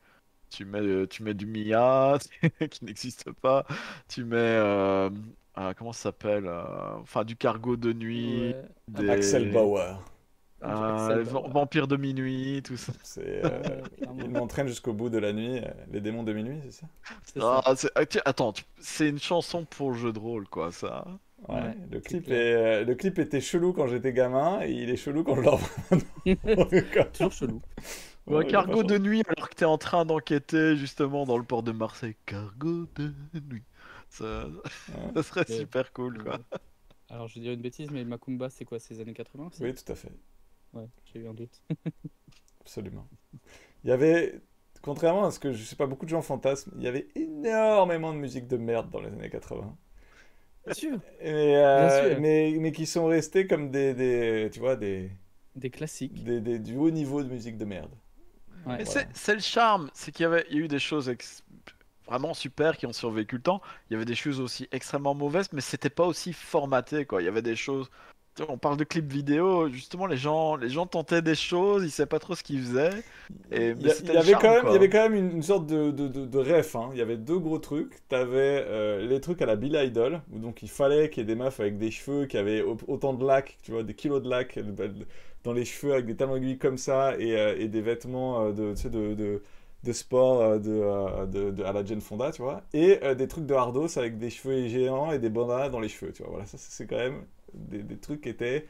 mets du Mia qui n'existe pas. Tu mets, comment ça s'appelle enfin, du cargo de nuit, Ouais. Ah bah, Axel des Bauer. du Axel Bauer. vampires de minuit, tout ça. C'est, il Clairement. m'entraîne jusqu'au bout de la nuit, les démons de minuit, c'est ça? C'est Ah, ça. attends, c'est une chanson pour le jeu de rôle, quoi, ça. Ouais, Ouais, c'est clair. le clip était chelou quand j'étais gamin et il est chelou quand je le revois maintenant. Toujours chelou. Ou un Ouais, il a pas cargo changé. de nuit alors que t'es en train d'enquêter justement dans le port de Marseille. Cargo de nuit. Ça, Ouais. ça serait Mais- super cool, quoi. mais- Alors, je vais dire une bêtise, mais Macumba, c'est quoi, ces années 80 aussi? Oui, tout à fait, Ouais, j'ai eu un doute. absolument. Il y avait, contrairement à ce que je sais pas, beaucoup de gens fantasment, il y avait énormément de musique de merde dans les années 80. Bien sûr, Et, bien sûr. mais qui sont restés comme tu vois, Des classiques. du haut niveau de musique de merde. Ouais. Mais Voilà. c'est le charme, c'est il y a eu des choses vraiment super qui ont survécu le temps. Il y avait des choses aussi extrêmement mauvaises, mais c'était pas aussi formaté, quoi. Il y avait des choses. Tu vois, on parle de clips vidéo, justement, les gens tentaient des choses, ils savaient pas trop ce qu'ils faisaient, mais Il c'était y le avait charme, il y quoi. avait quand même une sorte de ref, hein. Il y avait deux gros trucs. T'avais les trucs à la Billy Idol, où donc il fallait qu'il y ait des meufs avec des cheveux qui avaient autant de lac, tu vois, des kilos de lac dans les cheveux avec des talons aiguilles comme ça et des vêtements tu sais, de sport à la Jane Fonda, tu vois. Et des trucs de hardos avec des cheveux géants et des bandanas dans les cheveux, tu vois. Voilà, ça c'est quand même des trucs qui étaient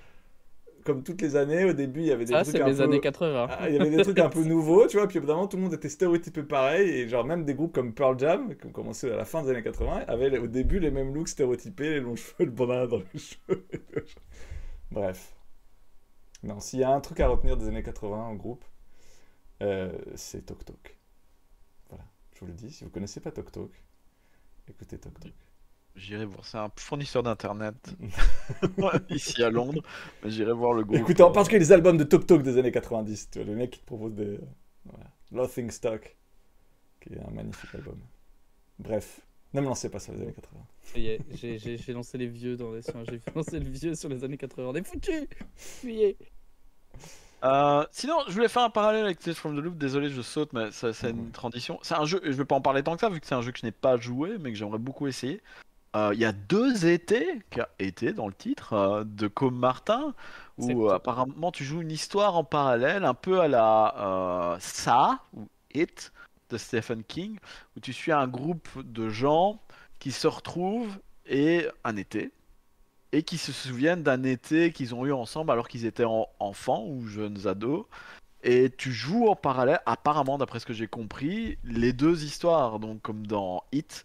comme toutes les années, au début, il y avait des Ça, trucs c'est un mes années peu. 80. Il y avait des trucs un peu nouveaux, tu vois, puis évidemment, tout le monde était stéréotypé pareil, et genre, même des groupes comme Pearl Jam, qui ont commencé à la fin des années 80, avaient au début les mêmes looks stéréotypés, les longs cheveux, le bandana dans les cheveux. Bref. Non, s'il y a un truc à retenir des années 80 en groupe, c'est Tok Tok. Voilà, je vous le dis, si vous connaissez pas Tok Tok, écoutez Tok Tok. J'irai voir, c'est un fournisseur d'internet ici à Londres, mais j'irai voir le groupe. Écoutez en particulier les albums de Tok Tok des années 90, tu vois, le mec qui te propose des. Voilà. Laughing Stock, qui est un magnifique album. Bref, ne me lancez pas sur les années 80. Ça y est, j'ai lancé les vieux j'ai lancé le vieux sur les années 80. On est foutus! Fuyez! Sinon, je voulais faire un parallèle avec Tales from the Loop. Désolé, je saute, mais c'est une transition. C'est un jeu, je vais pas en parler tant que ça, vu que c'est un jeu que je n'ai pas joué, mais que j'aimerais beaucoup essayer. Il y a deux étés, qui a été dans le titre, de Com Martin, où Exact. apparemment tu joues une histoire en parallèle, un peu à la Ça ou It de Stephen King, où tu suis un groupe de gens qui se retrouvent et un été et qui se souviennent d'un été qu'ils ont eu ensemble alors qu'ils étaient enfants ou jeunes ados. Et tu joues en parallèle, apparemment, d'après ce que j'ai compris, les deux histoires. Donc, comme dans Hit,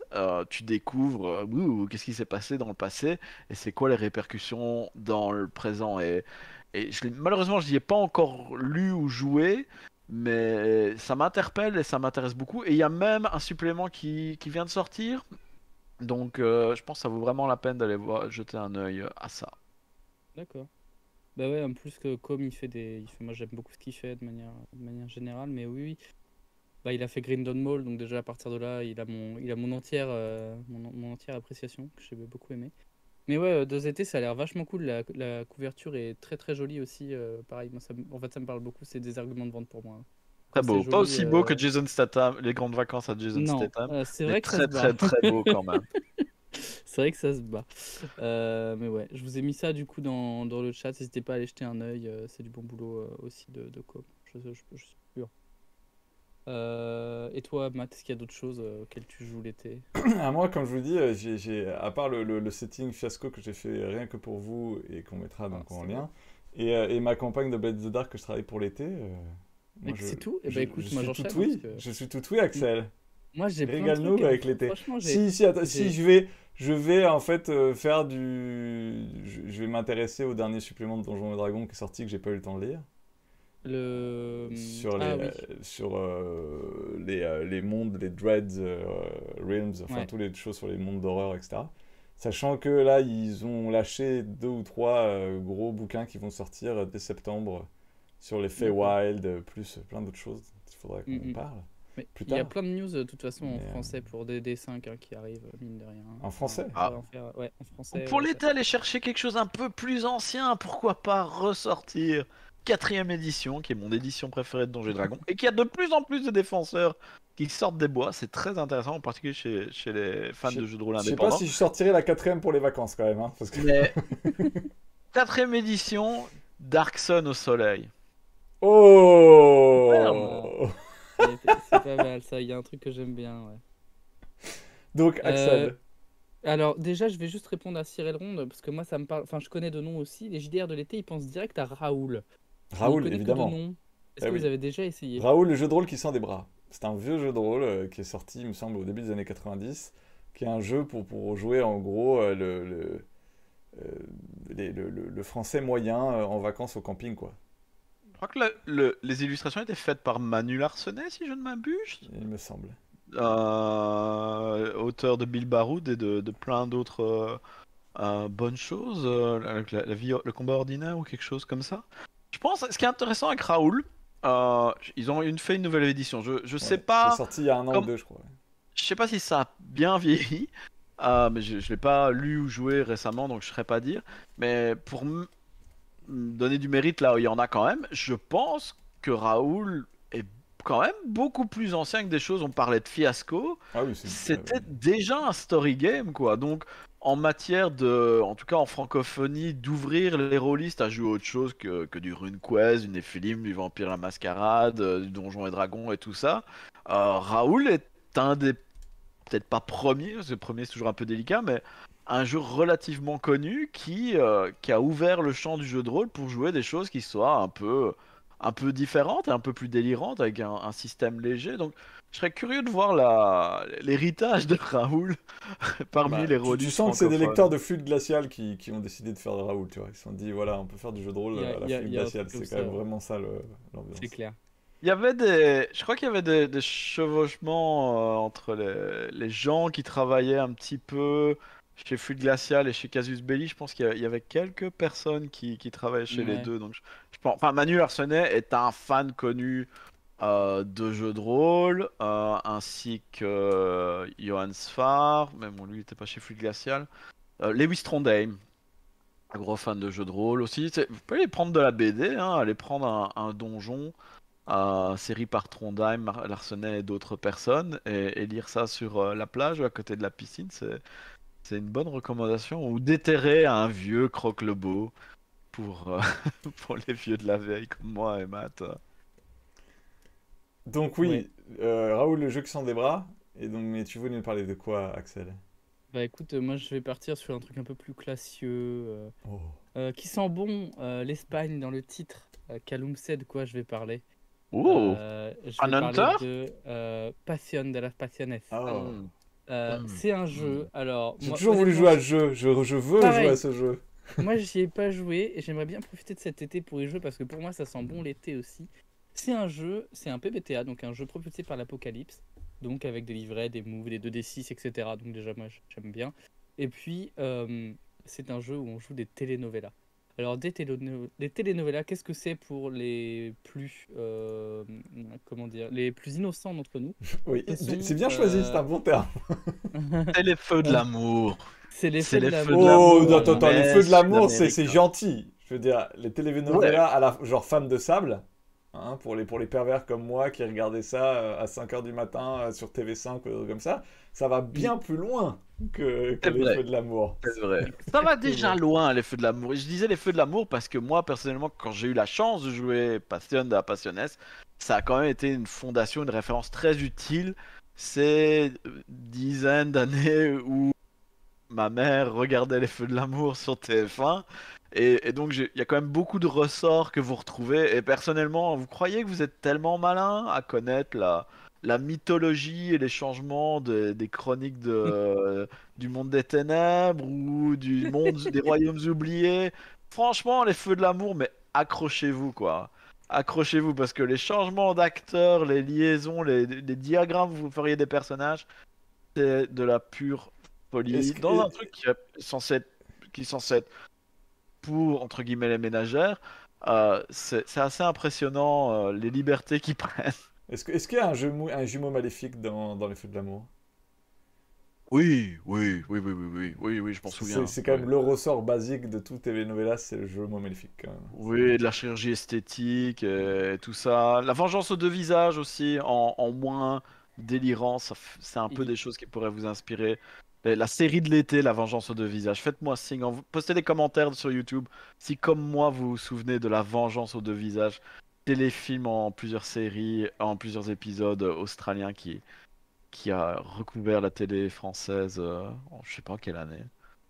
tu découvres qu'est-ce qui s'est passé dans le passé et c'est quoi les répercussions dans le présent. Et malheureusement, je n'y ai pas encore lu ou joué, mais ça m'interpelle et ça m'intéresse beaucoup. Et il y a même un supplément qui vient de sortir. Donc, je pense que ça vaut vraiment la peine d'aller jeter un œil à ça. D'accord. Bah ouais, en plus que comme moi j'aime beaucoup ce qu'il fait de manière générale, mais oui, oui. Bah, il a fait Grindon Mall, donc déjà à partir de là, il a mon entière, mon entière appréciation, que j'ai beaucoup aimé. Mais ouais, 2 étés, ça a l'air vachement cool. La couverture est très très jolie aussi. Pareil, moi, en fait, ça me parle beaucoup. C'est des arguments de vente pour moi. Très Quand c'est beau. Pas joli, aussi beau que Jason Statham, les grandes vacances à Jason non, Statham, c'est mais vrai que ça se très bat. très très beau quand même. C'est vrai que ça se bat. Mais ouais, je vous ai mis ça du coup dans le chat. N'hésitez pas à aller jeter un œil. C'est du bon boulot aussi de com. Je suis sûr. Et toi, Matt, est-ce qu'il y a d'autres choses auxquelles tu joues l'été? Ah, moi, comme je vous dis, à part le setting fiasco que j'ai fait rien que pour vous et qu'on mettra Ah, donc en c'est lien, et ma campagne de Blade in the Dark que je travaille pour l'été, moi Mais c'est tout? Eh ben écoute, je moi suis tout j'enchaîne, hein, parce oui. que Je suis tout oui, Axel. moi j'ai plein de trucs. Régale-nous avec l'été. Franchement, Si j'ai je vais en fait faire je vais m'intéresser au dernier supplément de Donjons et Dragons qui est sorti que j'ai pas eu le temps de lire. Sur Ah oui, les mondes, les Dreads, Realms, enfin ouais. toutes les choses sur les mondes d'horreur, etc. Sachant que là, ils ont lâché 2 ou 3 gros bouquins qui vont sortir dès septembre sur les D'accord. Feywild, plus plein d'autres choses. Il faudrait Mm, qu'on en mm. parle Mais plus il y a tard. plein de news de toute façon en Mais, français pour des 5 qui arrivent, mine de rien. en français. On Ah, pourrait en faire, ouais, en français. pour l'été, aller chercher quelque chose un peu plus ancien, pourquoi pas ressortir 4ème édition, qui est mon édition préférée de Donjons et Dragons, et qui a de plus en plus de défenseurs qui sortent des bois. C'est très intéressant, en particulier chez les fans Je de jeux de rôle je sais pas indépendants. si je sortirai la 4ème pour les vacances quand même, hein, parce que... Mais 4ème édition, Dark Sun au soleil. Ferme. Oh! C'est pas mal ça, il y a un truc que j'aime bien, ouais. Donc, Euh, Axel. alors déjà, je vais juste répondre à Cyril Ronde, parce que moi ça me parle, enfin je connais de nom aussi. Les JDR de l'été, ils pensent direct à Raoul. Je n'y Raoul, connais que de évidemment. nom. Est-ce Eh que vous oui. avez déjà essayé? Raoul, le jeu de rôle qui sent des bras. C'est un vieux jeu de rôle qui est sorti, il me semble, au début des années 90, qui est un jeu pour jouer en gros euh, le français moyen en vacances au camping, quoi. Je crois que les illustrations étaient faites par Manu Larsenet, si je ne m'abuse. Il me semble. Auteur de Bill Baroud et de plein d'autres bonnes choses, avec la vie, le combat ordinaire ou quelque chose comme ça. Je pense, ce qui est intéressant avec Raoul, ils ont fait une nouvelle édition. Je sais Ouais, qui est pas, sorti il y a un an ou comme, deux, je crois. je sais pas si ça a bien vieilli, mais je l'ai pas lu ou joué récemment, donc je saurais pas dire. Mais pour donner du mérite là où il y en a quand même, je pense que Raoul est quand même beaucoup plus ancien que des choses. On parlait de fiasco, Ah oui, c'est... c'était déjà un story game quoi. Donc en matière de, en tout cas en francophonie, d'ouvrir les rôlistes à jouer autre chose que du RuneQuest, du Nephilim, du Vampire la Mascarade, du Donjons et Dragons et tout ça. Raoul est un des, peut-être pas premiers, parce que le premier c'est toujours un peu délicat, mais un jeu relativement connu qui a ouvert le champ du jeu de rôle pour jouer des choses qui soient un peu différentes et un peu plus délirantes avec un système léger. Donc je serais curieux de voir l'héritage de Raoul parmi Bah, les tu rôlistes sens que c'est des lecteurs francophones. de flûte glaciale qui ont décidé de faire de Raoul, tu vois. Ils se sont dit, voilà, on peut faire du jeu de rôle à la flûte Il y a un glaciale. truc comme C'est quand ça, même ouais. vraiment ça C'est l'ambiance. clair. Il y avait des, je crois qu'il y avait des chevauchements entre les gens qui travaillaient un petit peu chez Flûte Glacial et chez Casus Belli. Je pense qu'il y avait quelques personnes qui travaillaient chez les Ouais. deux. Donc je pense, enfin Manu Larsenet est un fan connu de jeux de rôle, ainsi que Johan Sfar, même bon, lui il n'était pas chez Flûte Glacial. Lewis Trondheim, un gros fan de jeux de rôle aussi. Vous pouvez aller prendre de la BD, hein, aller prendre un donjon série par Trondheim, Larsenet et d'autres personnes, et lire ça sur la plage ou à côté de la piscine, c'est une bonne recommandation. Ou déterrer un vieux croque-le-beau pour, pour les vieux de la veille comme moi et Matt. Donc Ouais. oui, Raoul, le jeu qui sent des bras. Et donc, mais tu voulais nous parler de quoi, Axel? Bah écoute, moi je vais partir sur un truc un peu plus classieux, Oh. qui sent bon l'Espagne dans le titre. Callum sait de quoi je vais parler. Oh, Je un vais parler Hunter? de Pasión de las Pasiones. Oh. Hmm, C'est un hmm. jeu. Alors, J'ai moi, toujours voulu honnêtement, jouer à ce jeu. Je veux jouer à pareil. ce jeu. Moi, j'y ai pas joué et j'aimerais bien profiter de cet été pour y jouer parce que pour moi, ça sent bon l'été aussi. C'est un jeu, c'est un PBTA, donc un jeu propulsé par l'Apocalypse, donc avec des livrets, des moves, des 2D6, etc. Donc déjà, moi, j'aime bien. Et puis, c'est un jeu où on joue des telenovelas. Alors, des telenovelas, qu'est-ce que c'est pour les plus, comment dire, les plus innocents d'entre nous? Oui, Ce sont, c'est bien choisi, c'est un bon terme. C'est les feux de l'amour. c'est les C'est feux de les feux de l'amour. Oh, l'amour, attends, les feux de mais l'amour, c'est sud-américain. gentil. Je veux dire, les Ouais, telenovelas à la genre Femme de Sable, hein, pour les pervers comme moi qui regardaient ça à 5 h du matin sur TV5 ou des trucs comme ça va bien plus loin que c'est les vrai. feux de l'amour. C'est vrai. Ça va déjà Exactement. loin, les feux de l'amour. Et je disais les feux de l'amour parce que moi, personnellement, quand j'ai eu la chance de jouer Passion de la Passiones, ça a quand même été une fondation, une référence très utile. Ces dizaines d'années où ma mère regardait les feux de l'amour sur TF1. Et donc, il y a quand même beaucoup de ressorts que vous retrouvez. Et personnellement, vous croyez que vous êtes tellement malin à connaître la mythologie et les changements des chroniques du monde des ténèbres ou du monde des royaumes oubliés? Franchement, les feux de l'amour, mais accrochez-vous, quoi. Accrochez-vous parce que les changements d'acteurs, les liaisons, les diagrammes que vous feriez des personnages, c'est de la pure Est-ce folie. que, Dans un truc qui est censé être pour, entre guillemets, les ménagères, c'est assez impressionnant les libertés qu'ils prennent. est-ce qu'il y a un jumeau maléfique dans les feux de l'amour? Oui, je m'en souviens. C'est quand même le ressort basique de tout telenovelas, c'est le jumeau maléfique quand même. Oui, de la chirurgie esthétique, tout ça. La vengeance aux deux visages aussi, en moins délirant, c'est un peu Il- des choses qui pourraient vous inspirer. La série de l'été, La vengeance aux deux visages. Faites-moi signe, postez des commentaires sur YouTube si, comme moi, vous vous souvenez de La vengeance aux deux visages. Téléfilm en plusieurs séries, en plusieurs épisodes australiens qui a recouvert la télé française en je sais pas quelle année.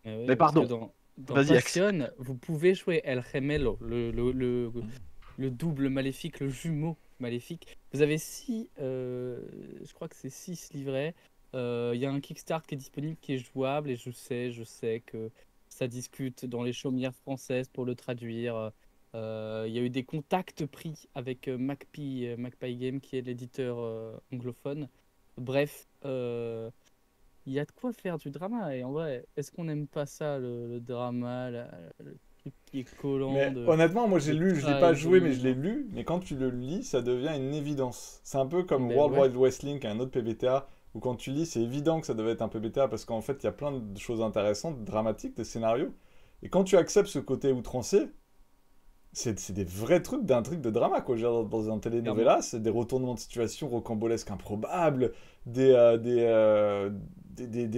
Ah oui, Mais parce que pardon, dans vas-y, Axel. Passion, vous pouvez jouer El Gemelo, le double maléfique, le jumeau maléfique. Vous avez je crois que c'est 6 livrets. Il y a un Kickstart qui est disponible, qui est jouable, et je sais que ça discute dans les chaumières françaises pour le traduire. Il y a eu des contacts pris avec Magpie Game, qui est l'éditeur anglophone. Bref, il y a de quoi faire du drama. Et en vrai, est-ce qu'on n'aime pas ça, le drama, le truc qui est collant Mais honnêtement, moi j'ai de lu, je l'ai pas joué, mais je l'ai trahison? lu. Mais quand tu le lis, ça devient une évidence. C'est un peu comme Ben World ouais. Wide Wrestling, qui est un autre PBTA, où quand tu lis, c'est évident que ça devait être un PBTA parce qu'en fait, il y a plein de choses intéressantes, dramatiques, de scénarios. Et quand tu acceptes ce côté outrancier, c'est des vrais trucs d'intrigue de drama, quoi. Genre, dans un Clairement. telenovela, c'est des retournements de situation rocambolesques improbables, des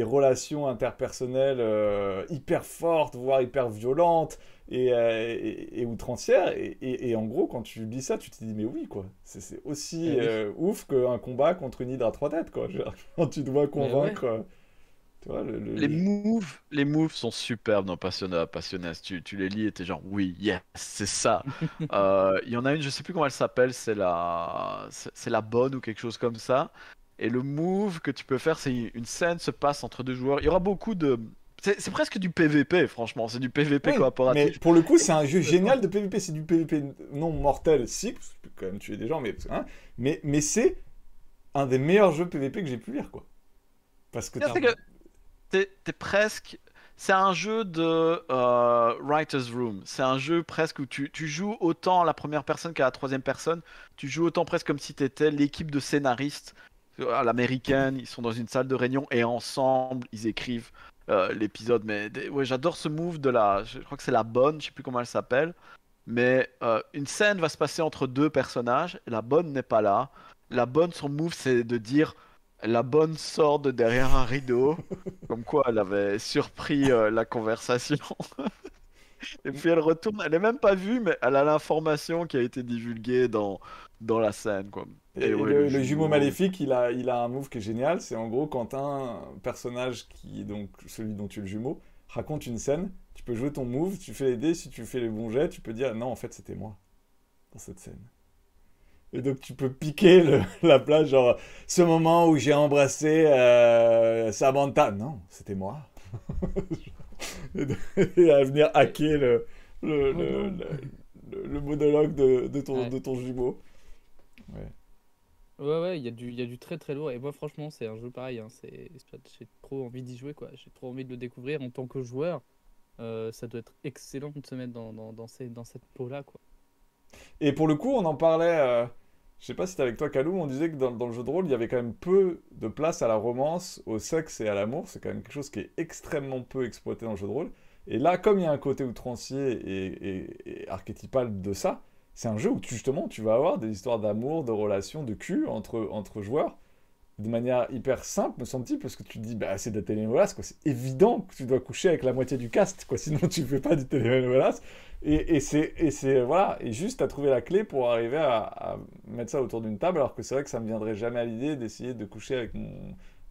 relations interpersonnelles hyper fortes, voire hyper violentes et outrancières. Et en gros, quand tu lis ça, tu te dis, mais oui, quoi. C'est aussi Eh oui. ouf qu'un combat contre une hydre à 3 têtes, quoi. Quand tu dois Mais ouais. convaincre, tu vois, Les moves sont superbes dans Passiona, Passiones. Tu les lis et t'es genre, oui, yes, c'est ça. Il y en a une, je sais plus comment elle s'appelle, c'est la bonne ou quelque chose comme ça. Et le move que tu peux faire, c'est une scène se passe entre deux joueurs. Il y aura beaucoup de. C'est presque du PVP, franchement. C'est du PVP Oui, mais coopératif. pour le coup, Et c'est un jeu Complètement. génial de PvP. C'est du PvP non mortel, si, parce que tu peux quand même tuer des gens, hein, mais c'est un des meilleurs jeux PvP que j'ai pu lire, quoi. Parce que C'est que Clairement. t'es presque. C'est un jeu de Writer's Room. C'est un jeu presque où tu joues autant à la première personne qu'à la troisième personne. Tu joues autant presque comme si t'étais l'équipe de scénaristes à l'américaine. Ils sont dans une salle de réunion et ensemble ils écrivent l'épisode. Mais ouais, j'adore ce move de la. Je crois que c'est la bonne, je sais plus comment elle s'appelle. Mais une scène va se passer entre deux personnages. La bonne n'est pas là. La bonne, son move, c'est de dire la bonne sort de derrière un rideau. Comme quoi elle avait surpris la conversation. Et puis elle retourne, elle est même pas vue, mais elle a l'information qui a été divulguée dans la scène, quoi. Et et ouais, le le jumeau jumeau. maléfique, il a un move qui est génial. C'est en gros quand un personnage qui est donc celui dont tu es le jumeau raconte une scène, tu peux jouer ton move, tu fais les dés, si tu fais les bons jets, tu peux dire non, en fait, c'était moi dans cette scène. Et donc tu peux piquer la place, genre ce moment où j'ai embrassé Samantha. Non, c'était moi. Et à venir hacker le, Oh le, non. le, le monologue Ouais. de ton jumeau. Ouais. Ouais, ouais, il y a du très très lourd. Et moi, franchement, c'est un jeu pareil, hein. J'ai trop envie d'y jouer, quoi. J'ai trop envie de le découvrir en tant que joueur. Ça doit être excellent de se mettre dans cette peau-là, quoi. Et pour le coup, on en parlait, je sais pas si c'était avec toi, Kalou, on disait que dans le jeu de rôle, il y avait quand même peu de place à la romance, au sexe et à l'amour. C'est quand même quelque chose qui est extrêmement peu exploité dans le jeu de rôle. Et là, comme il y a un côté outrancier et archétypal de ça, c'est un jeu où justement tu vas avoir des histoires d'amour, de relations, de cul entre joueurs de manière hyper simple, me semble-t-il, parce que tu te dis, bah, c'est de la télénovelas, quoi. C'est évident que tu dois coucher avec la moitié du cast, quoi. Sinon, tu ne fais pas du télénovelas. Voilà. Et juste, à trouver la clé pour arriver à mettre ça autour d'une table, alors que c'est vrai que ça me viendrait jamais à l'idée d'essayer de coucher avec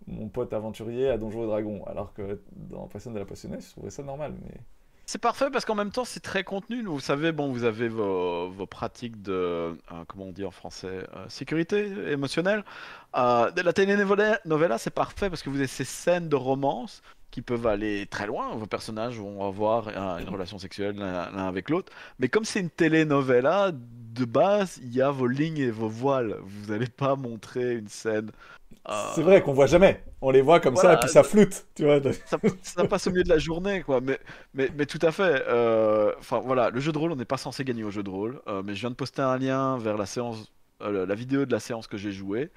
mon pote aventurier à Donjons et Dragons. Alors que dans Passion de la passionnée, je trouverais ça normal, mais... C'est parfait parce qu'en même temps c'est très contenu. Vous savez, bon, vous avez vos pratiques de, comment on dit en français, sécurité émotionnelle. La telenovela c'est parfait parce que vous avez ces scènes de romance qui peuvent aller très loin. Vos personnages vont avoir une relation sexuelle l'un avec l'autre. Mais comme c'est une telenovela, de base, il y a vos lignes et vos voiles. Vous n'allez pas montrer une scène. C'est vrai qu'on voit jamais. On les voit comme ça, et puis Voilà, ça floute, tu vois. ça passe au milieu de la journée, quoi. Mais tout à fait. Enfin, voilà, le jeu de rôle, on n'est pas censé gagner au jeu de rôle. Mais je viens de poster un lien vers la séance, la vidéo de la séance que j'ai jouée.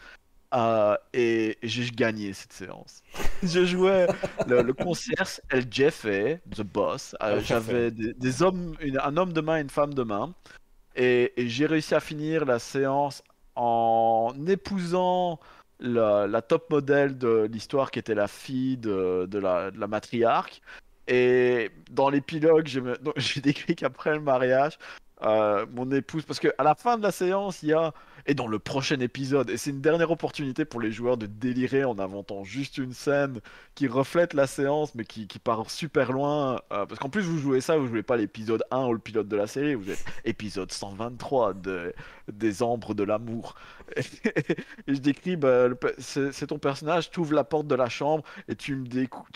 Et j'ai gagné cette séance. Je jouais le concierge El Jefe, The Boss. Ah, J'avais des hommes, un homme de main et une femme de main. Et j'ai réussi à finir la séance en épousant la top modèle de l'histoire qui était la fille de la matriarque. Et dans l'épilogue, donc, j'ai décrit qu'après le mariage, mon épouse, parce qu'à la fin de la séance, il y a, et dans le prochain épisode, et c'est une dernière opportunité pour les joueurs de délirer en inventant juste une scène qui reflète la séance, mais qui part super loin. Parce qu'en plus, vous jouez ça, vous jouez pas l'épisode 1 ou le pilote de la série, vous êtes épisode 123 des Ambres de l'amour. Et je décris, bah, c'est ton personnage, tu ouvres la porte de la chambre et tu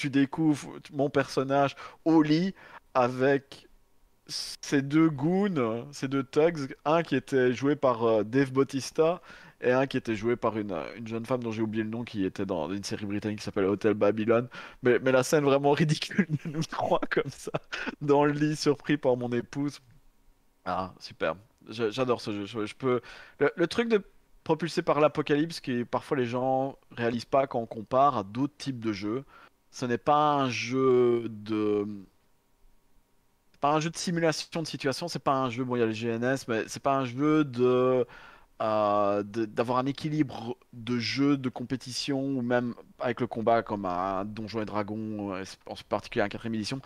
découvres mon personnage au lit avec ces deux goons, ces deux thugs, un qui était joué par Dave Bautista et un qui était joué par une jeune femme dont j'ai oublié le nom qui était dans une série britannique qui s'appelle Hotel Babylon. Mais la scène vraiment ridicule de nous trois comme ça, dans le lit, surpris par mon épouse. Ah, super. J'adore ce jeu. Je peux... le truc de propulsé par l'apocalypse, qui parfois les gens réalisent pas quand on compare à d'autres types de jeux, ce n'est pas un jeu de... c'est pas un jeu de simulation de situation, c'est pas un jeu, bon il y a le GNS, mais c'est pas un jeu d'avoir un équilibre de jeu, de compétition, ou même avec le combat comme un Donjons et Dragons, en particulier un 4ème édition.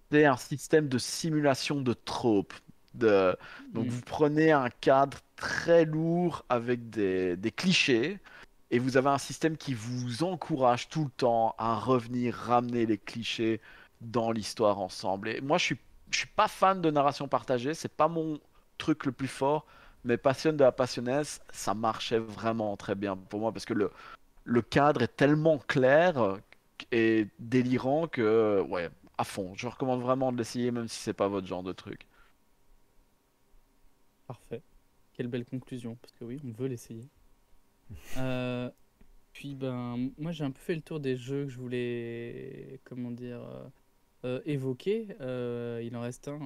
C'est un système de simulation de tropes. Donc Mm. vous prenez un cadre très lourd avec des clichés et vous avez un système qui vous encourage tout le temps à revenir ramener les clichés dans l'histoire ensemble. Et moi je suis pas fan de narration partagée, c'est pas mon truc le plus fort, mais Passion de la Passionnesse, ça marchait vraiment très bien pour moi parce que le cadre est tellement clair et délirant que ouais, à fond. Je recommande vraiment de l'essayer même si c'est pas votre genre de truc. Parfait. Quelle belle conclusion, parce que oui, on veut l'essayer. Euh, Puis ben, moi j'ai un peu fait le tour des jeux que je voulais, comment dire, évoquer. Il en reste un.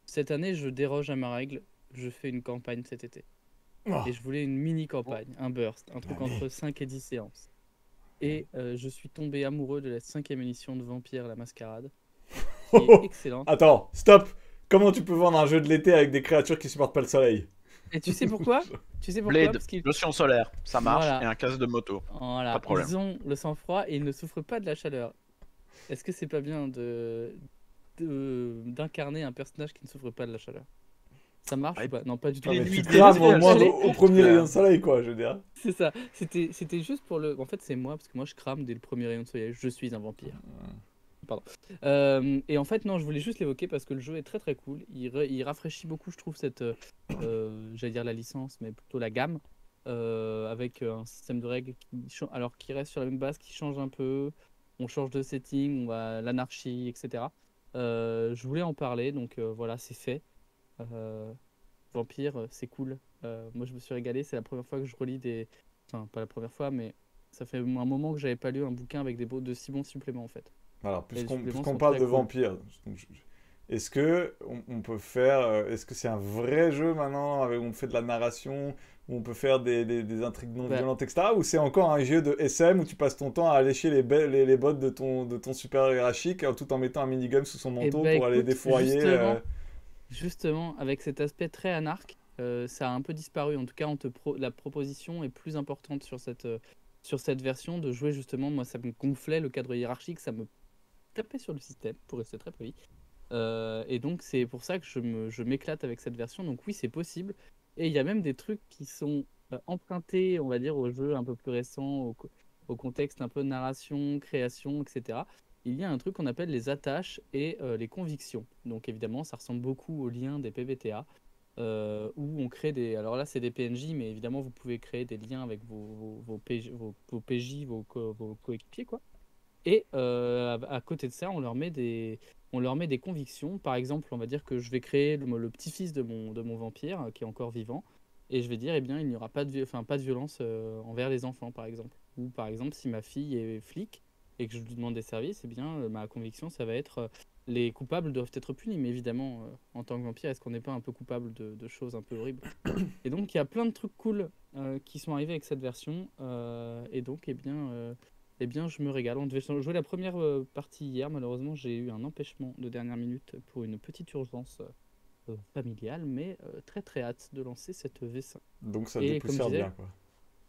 Cette année, je déroge à ma règle. Je fais une campagne cet été. Oh, Et je voulais une mini campagne, un burst, un truc entre allez. 5 et 10 séances. Et je suis tombé amoureux de la 5e édition de Vampire la Mascarade, qui est excellente. Attends, stop. Comment tu peux vendre un jeu de l'été avec des créatures qui supportent pas le soleil? Et tu sais pourquoi? Tu sais pourquoi? Blade, Parce qu'ils lotion solaire, ça marche, et voilà, un casque de moto, pas voilà, de problème. ils ont le sang-froid et ils ne souffrent pas de la chaleur. Est-ce que c'est pas bien d'incarner un personnage qui ne souffre pas de la chaleur? Ça marche Ah, ou pas? Non, pas du tout. Non, les mais nuits tu te d'été, crames au elles moins sont au courtes, premier quand rayon de même. soleil, quoi, je veux dire. C'est ça. C'était juste pour le. En fait, c'est moi, parce que moi, je crame dès le premier rayon de soleil. Je suis un vampire. Pardon. Et en fait, non, je voulais juste l'évoquer parce que le jeu est très très cool. Il rafraîchit beaucoup, je trouve, j'allais dire la licence, mais plutôt la gamme, avec un système de règles alors qui reste sur la même base, qui change un peu. On change de setting, on va l'anarchie, etc. Je voulais en parler, donc voilà, c'est fait. Euh, Vampire, c'est cool. Moi, je me suis régalé. C'est la première fois que je relis des. Enfin, pas la première fois, mais ça fait un moment que j'avais pas lu un bouquin avec de si bons suppléments en fait. Alors, Et les suppléments puisqu'on sont parle très de cool. vampires, donc, est-ce que on peut faire, est-ce que c'est un vrai jeu maintenant, où on fait de la narration, où on peut faire des intrigues non Bah, violentes, etc. Ou c'est encore un jeu de SM où tu passes ton temps à lécher les bottes de ton supérieur hiérarchique tout en mettant un minigun sous son et manteau bah pour aller écoute, défourailler. justement, avec cet aspect très anarque, ça a un peu disparu. En tout cas, la proposition est plus importante sur cette version de jouer justement. Moi, ça me gonflait le cadre hiérarchique, ça me tapait sur le système, pour rester très poli. Et donc, c'est pour ça que je m'éclate avec cette version. Donc, oui, c'est possible. Et il y a même des trucs qui sont empruntés, on va dire, aux jeux un peu plus récents, au contexte un peu narration, création, etc. Il y a un truc qu'on appelle les attaches et les convictions. Donc, évidemment, ça ressemble beaucoup aux liens des PBTA, où on crée des. Alors là, c'est des PNJ, mais évidemment, vous pouvez créer des liens avec vos PJ, vos coéquipiers, quoi. Et à côté de ça, on leur met des convictions. Par exemple, on va dire que je vais créer le petit-fils de mon vampire qui est encore vivant. Et je vais dire, eh bien, il n'y aura pas de violence envers les enfants, par exemple. Ou par exemple, si ma fille est flic et que je lui demande des services, eh bien, ma conviction, ça va être les coupables doivent être punis. Mais évidemment, en tant que vampire, est-ce qu'on n'est pas un peu coupable de choses un peu horribles? Et donc, il y a plein de trucs cool qui sont arrivés avec cette version. Et donc, eh bien, je me régale. On devait jouer la première partie hier. Malheureusement, j'ai eu un empêchement de dernière minute pour une petite urgence familiale, mais très très hâte de lancer cette V5. Donc ça Et comme je dépoussière disais, bien, quoi.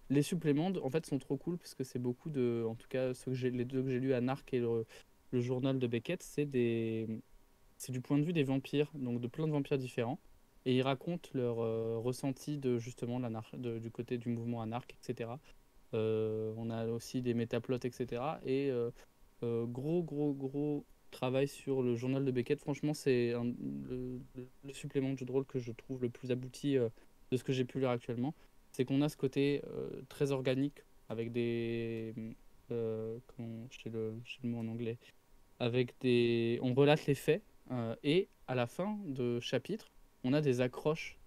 les suppléments, en fait, sont trop cool parce que c'est beaucoup de, en tout cas, les deux que j'ai lus, Anarch et le journal de Beckett, c'est du point de vue des vampires, donc de plein de vampires différents. Et ils racontent leur ressenti de justement du côté du mouvement anarque, etc. On a aussi des métaplots, etc. Et gros travail sur le journal de Beckett. Franchement, c'est le supplément de jeu de rôle que je trouve le plus abouti de ce que j'ai pu lire actuellement. C'est qu'on a ce côté très organique avec des. J'ai le mot en anglais. On relate les faits et à la fin de chapitre, on a des accroches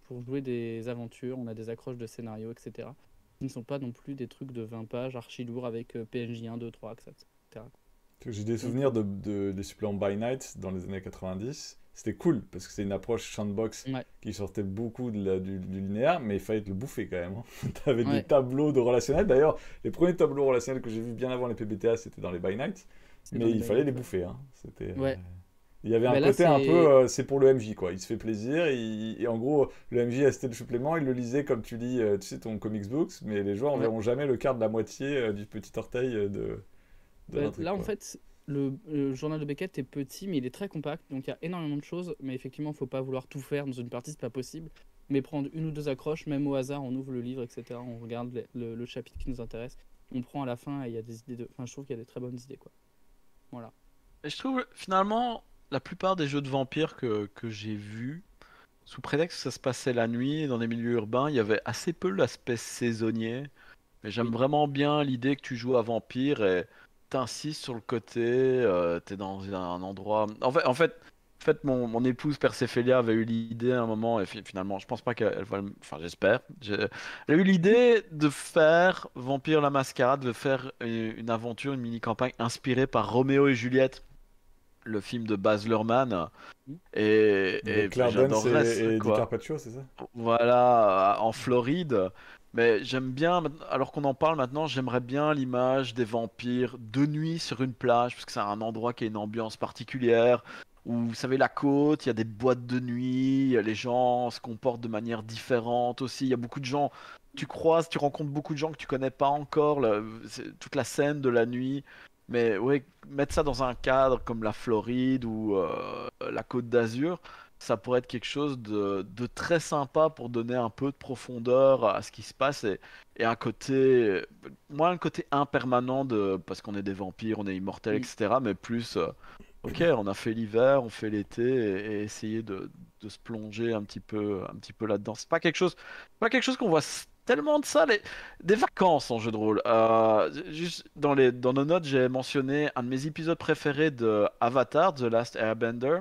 pour jouer des aventures, on a des accroches de scénario, etc. Qui ne sont pas non plus des trucs de 20 pages archi lourds avec PNJ 1, 2, 3, etc. J'ai des Donc, souvenirs des suppléments By Night dans les années 90. C'était cool parce que c'est une approche sandbox ouais, qui sortait beaucoup du linéaire, mais il fallait te le bouffer quand même, hein. T'avais des ouais, tableaux de relationnel. D'ailleurs, les premiers tableaux relationnels que j'ai vus bien avant les PBTA, c'était dans les By Night, c'est dans mais les il fallait baguettes, les ouais. bouffer, hein. Ouais, Il y avait un bah là côté un peu, c'est. c'est pour le MJ quoi. Il se fait plaisir et en gros, le MJ a acheté le supplément, il le lisait comme tu lis, tu sais, ton comics books, mais les joueurs Ouais. n'enverront jamais le quart de la moitié du petit orteil de Bah, l'intrigue là en quoi. fait, le journal de Beckett est petit, mais il est très compact, donc il y a énormément de choses. Mais effectivement, il ne faut pas vouloir tout faire dans une partie, c'est pas possible. Mais prendre une ou deux accroches, même au hasard, on ouvre le livre, etc. On regarde le chapitre qui nous intéresse. On prend à la fin et il y a des idées de. Enfin, je trouve qu'il y a des très bonnes idées, quoi. Voilà. Et je trouve finalement la plupart des jeux de vampires que j'ai vus, sous prétexte que ça se passait la nuit dans des milieux urbains, il y avait assez peu l'aspect saisonnier. Mais j'aime Oui. vraiment bien l'idée que tu joues à vampire et t'insistes sur le côté, t'es dans un endroit. En fait, mon épouse Perséphélia avait eu l'idée à un moment, et finalement, je pense pas qu'elle va le. Enfin, j'espère. Elle a eu l'idée de faire Vampire la Mascarade, de faire une aventure, une mini-campagne inspirée par Roméo et Juliette, le film de Baz Luhrmann. Et Avec Claire Danes j'adorerais ça, et Di quoi. Carpaccio, c'est ça? Voilà, en Floride. Mais j'aime bien, alors qu'on en parle maintenant, j'aimerais bien l'image des vampires de nuit sur une plage, parce que c'est un endroit qui a une ambiance particulière, où vous savez, la côte, il y a des boîtes de nuit, les gens se comportent de manière différente aussi. Il y a beaucoup de gens, tu rencontres beaucoup de gens que tu connais pas encore, toute la scène de la nuit. Mais ouais, mettre ça dans un cadre comme la Floride ou la Côte d'Azur, ça pourrait être quelque chose de très sympa pour donner un peu de profondeur à ce qui se passe et un côté, moins un côté impermanent parce qu'on est des vampires, on est immortels, Mm. etc. Mais plus, ok, on a fait l'hiver, on fait l'été et essayer de se plonger un petit peu là-dedans. C'est pas quelque chose qu'on voit tellement de ça, des vacances en jeu de rôle. Juste dans nos notes, j'ai mentionné un de mes épisodes préférés de Avatar, The Last Airbender.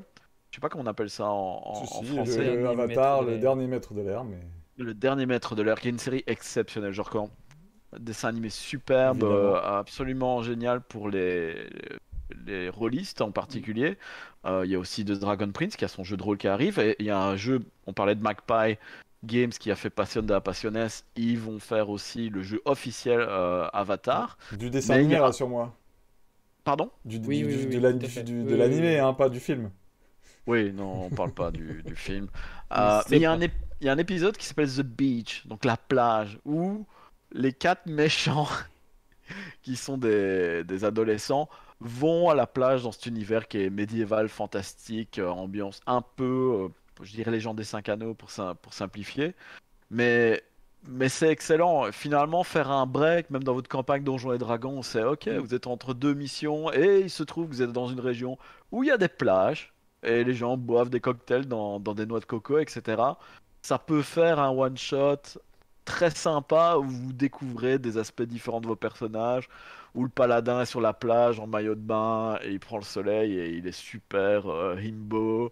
Je sais pas comment on appelle ça Si, en si, français. Dernier maître Avatar, de le l'air. dernier maître de l'air, mais Le dernier maître de l'air, qui est une série exceptionnelle. Genre quand dessin animé superbe, évidemment. absolument génial pour les rôlistes en particulier. Il y a aussi The Dragon Prince qui a son jeu de rôle qui arrive. Et il y a un jeu, on parlait de Magpie Games qui a fait Passion de la Passioness. Ils vont faire aussi le jeu officiel Avatar. Du dessin Mais il y animé, a- rassure-moi. Pardon? Oui, oui, oui, tout à fait. De Oui, oui, l'animé, oui. hein, pas du film. Oui, non, on parle pas du film. Mais Mais c'est pas. il y a un épisode qui s'appelle The Beach, donc la plage, où les quatre méchants, qui sont des adolescents, vont à la plage dans cet univers qui est médiéval, fantastique, ambiance un peu, je dirais les gens des 5 anneaux pour simplifier. Mais, mais c'est excellent. Finalement, faire un break, même dans votre campagne Donjons et Dragons, c'est ok, Mm. vous êtes entre deux missions et il se trouve que vous êtes dans une région où il y a des plages et les gens boivent des cocktails dans des noix de coco, etc. Ça peut faire un one-shot très sympa où vous découvrez des aspects différents de vos personnages, où le paladin est sur la plage en maillot de bain et il prend le soleil et il est super himbo.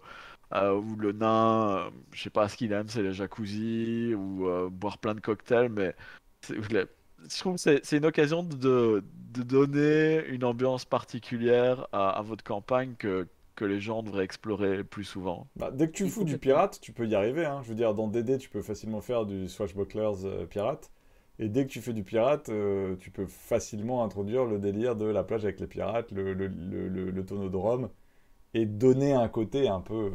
Ou le nain, je sais pas ce qu'il aime, c'est le jacuzzi ou boire plein de cocktails, mais je trouve que c'est une occasion de donner une ambiance particulière à votre campagne que les gens devraient explorer plus souvent. Bah, dès que tu Et fous du complètement. pirate, tu peux y arriver, hein. Je veux dire, dans DD, tu peux facilement faire du Swashbucklers pirate. Et dès que tu fais du pirate, tu peux facilement introduire le délire de la plage avec les pirates, le tonneau de Rome, et donner un côté un peu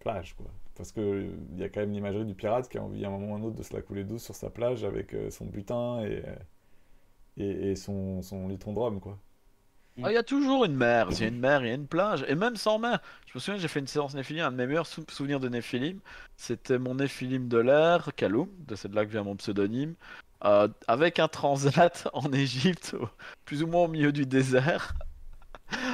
plage, quoi. Parce que il y a quand même l'imagerie du pirate qui a envie à un moment ou un autre de se la couler douce sur sa plage avec son butin et son liton de rhum, quoi. Ah, il y a toujours une mer, s'il y a une mer, il y a une plage, et même sans mer. Je me souviens, j'ai fait une séance Néphilim, un de mes meilleurs souvenirs de Néphilim, c'était mon Néphilim de l'air, Kaloum, c'est de là que vient mon pseudonyme, avec un transat en Égypte, plus ou moins au milieu du désert,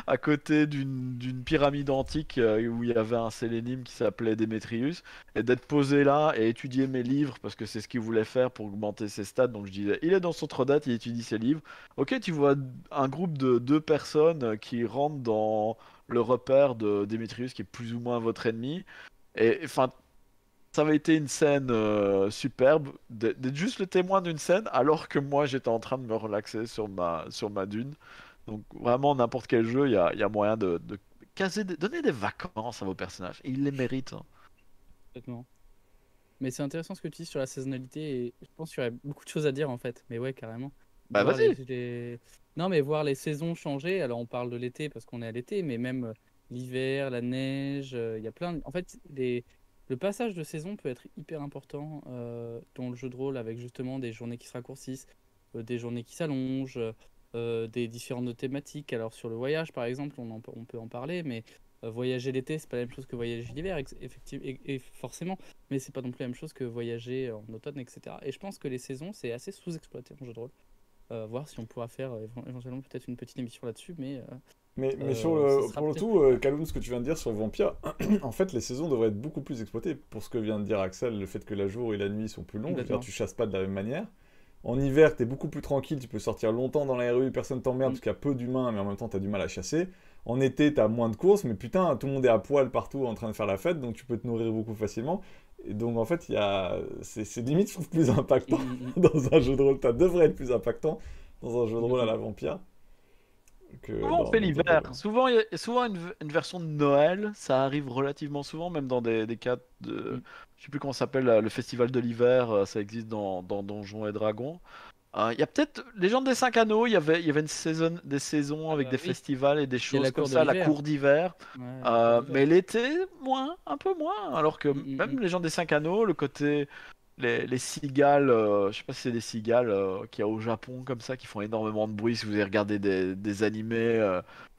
à côté d'une pyramide antique où il y avait un sélénime qui s'appelait Démétrius, et d'être posé là et étudier mes livres parce que c'est ce qu'il voulait faire pour augmenter ses stats. Donc je disais, il est dans son date, il étudie ses livres. Ok, tu vois un groupe de deux personnes qui rentrent dans le repère de Démétrius qui est plus ou moins votre ennemi. Et enfin, ça avait été une scène superbe d'être juste le témoin d'une scène alors que moi j'étais en train de me relaxer sur ma dune. Donc vraiment n'importe quel jeu, il y a moyen de donner des vacances à vos personnages. Et ils les méritent, hein. Complètement. Mais c'est intéressant ce que tu dis sur la saisonnalité et je pense qu'il y aurait beaucoup de choses à dire en fait. Mais ouais, carrément. Bah Voir les, vas-y. Non, mais voir les saisons changer. Alors on parle de l'été parce qu'on est à l'été, mais même l'hiver, la neige, il y a plein. En fait, le passage de saison peut être hyper important dans le jeu de rôle avec justement des journées qui se raccourcissent, des journées qui s'allongent, des différentes thématiques. Alors sur le voyage, par exemple, on peut en parler, mais voyager l'été, c'est pas la même chose que voyager l'hiver, effectivement, et forcément, mais c'est pas non plus la même chose que voyager en automne, etc. Et je pense que les saisons, c'est assez sous-exploité en jeu de rôle. Voir si on pourra faire éventuellement peut-être une petite émission là-dessus, mais Mais ce sera pour le peut-être tout, Kaloum, ce que tu viens de dire sur le vampire, en fait, les saisons devraient être beaucoup plus exploitées. Pour ce que vient de dire Axel, le fait que la jour et la nuit sont plus longs, je veux dire, complètement. tu chasses pas de la même manière. En hiver, t'es beaucoup plus tranquille, tu peux sortir longtemps dans la rue, personne t'emmerde Mm. parce qu'il y a peu d'humains, mais en même temps, t'as du mal à chasser. En été, t'as moins de courses, mais putain, tout le monde est à poil partout en train de faire la fête, donc tu peux te nourrir beaucoup facilement. Et donc, en fait, c'est limite, je trouve, plus Mm, impactant mm, mm. dans un jeu de rôle. Ça devrait être plus impactant dans un jeu de rôle à la Complètement. vampire que Souvent on fait dans d'autres jeux, l'hiver. hein. Souvent il y a souvent une version de Noël. Ça arrive relativement souvent, même dans des cas de. Mm. Je sais plus comment ça s'appelle, le festival de l'hiver. Ça existe dans Donjons et Dragons. Il y a peut-être les gens des 5 anneaux. Il y avait des saisons Ah avec bah des oui, festivals et des il y a choses la comme cour de ça, la l'hiver. cour d'hiver. Ouais, la cour d'hiver. Mais l'été, moins, un peu moins. Alors que Mm, mm, mm. même les gens des 5 anneaux, le côté les cigales, je sais pas si c'est des cigales qu'il y a au Japon comme ça qui font énormément de bruit. Si vous avez regardé des animés,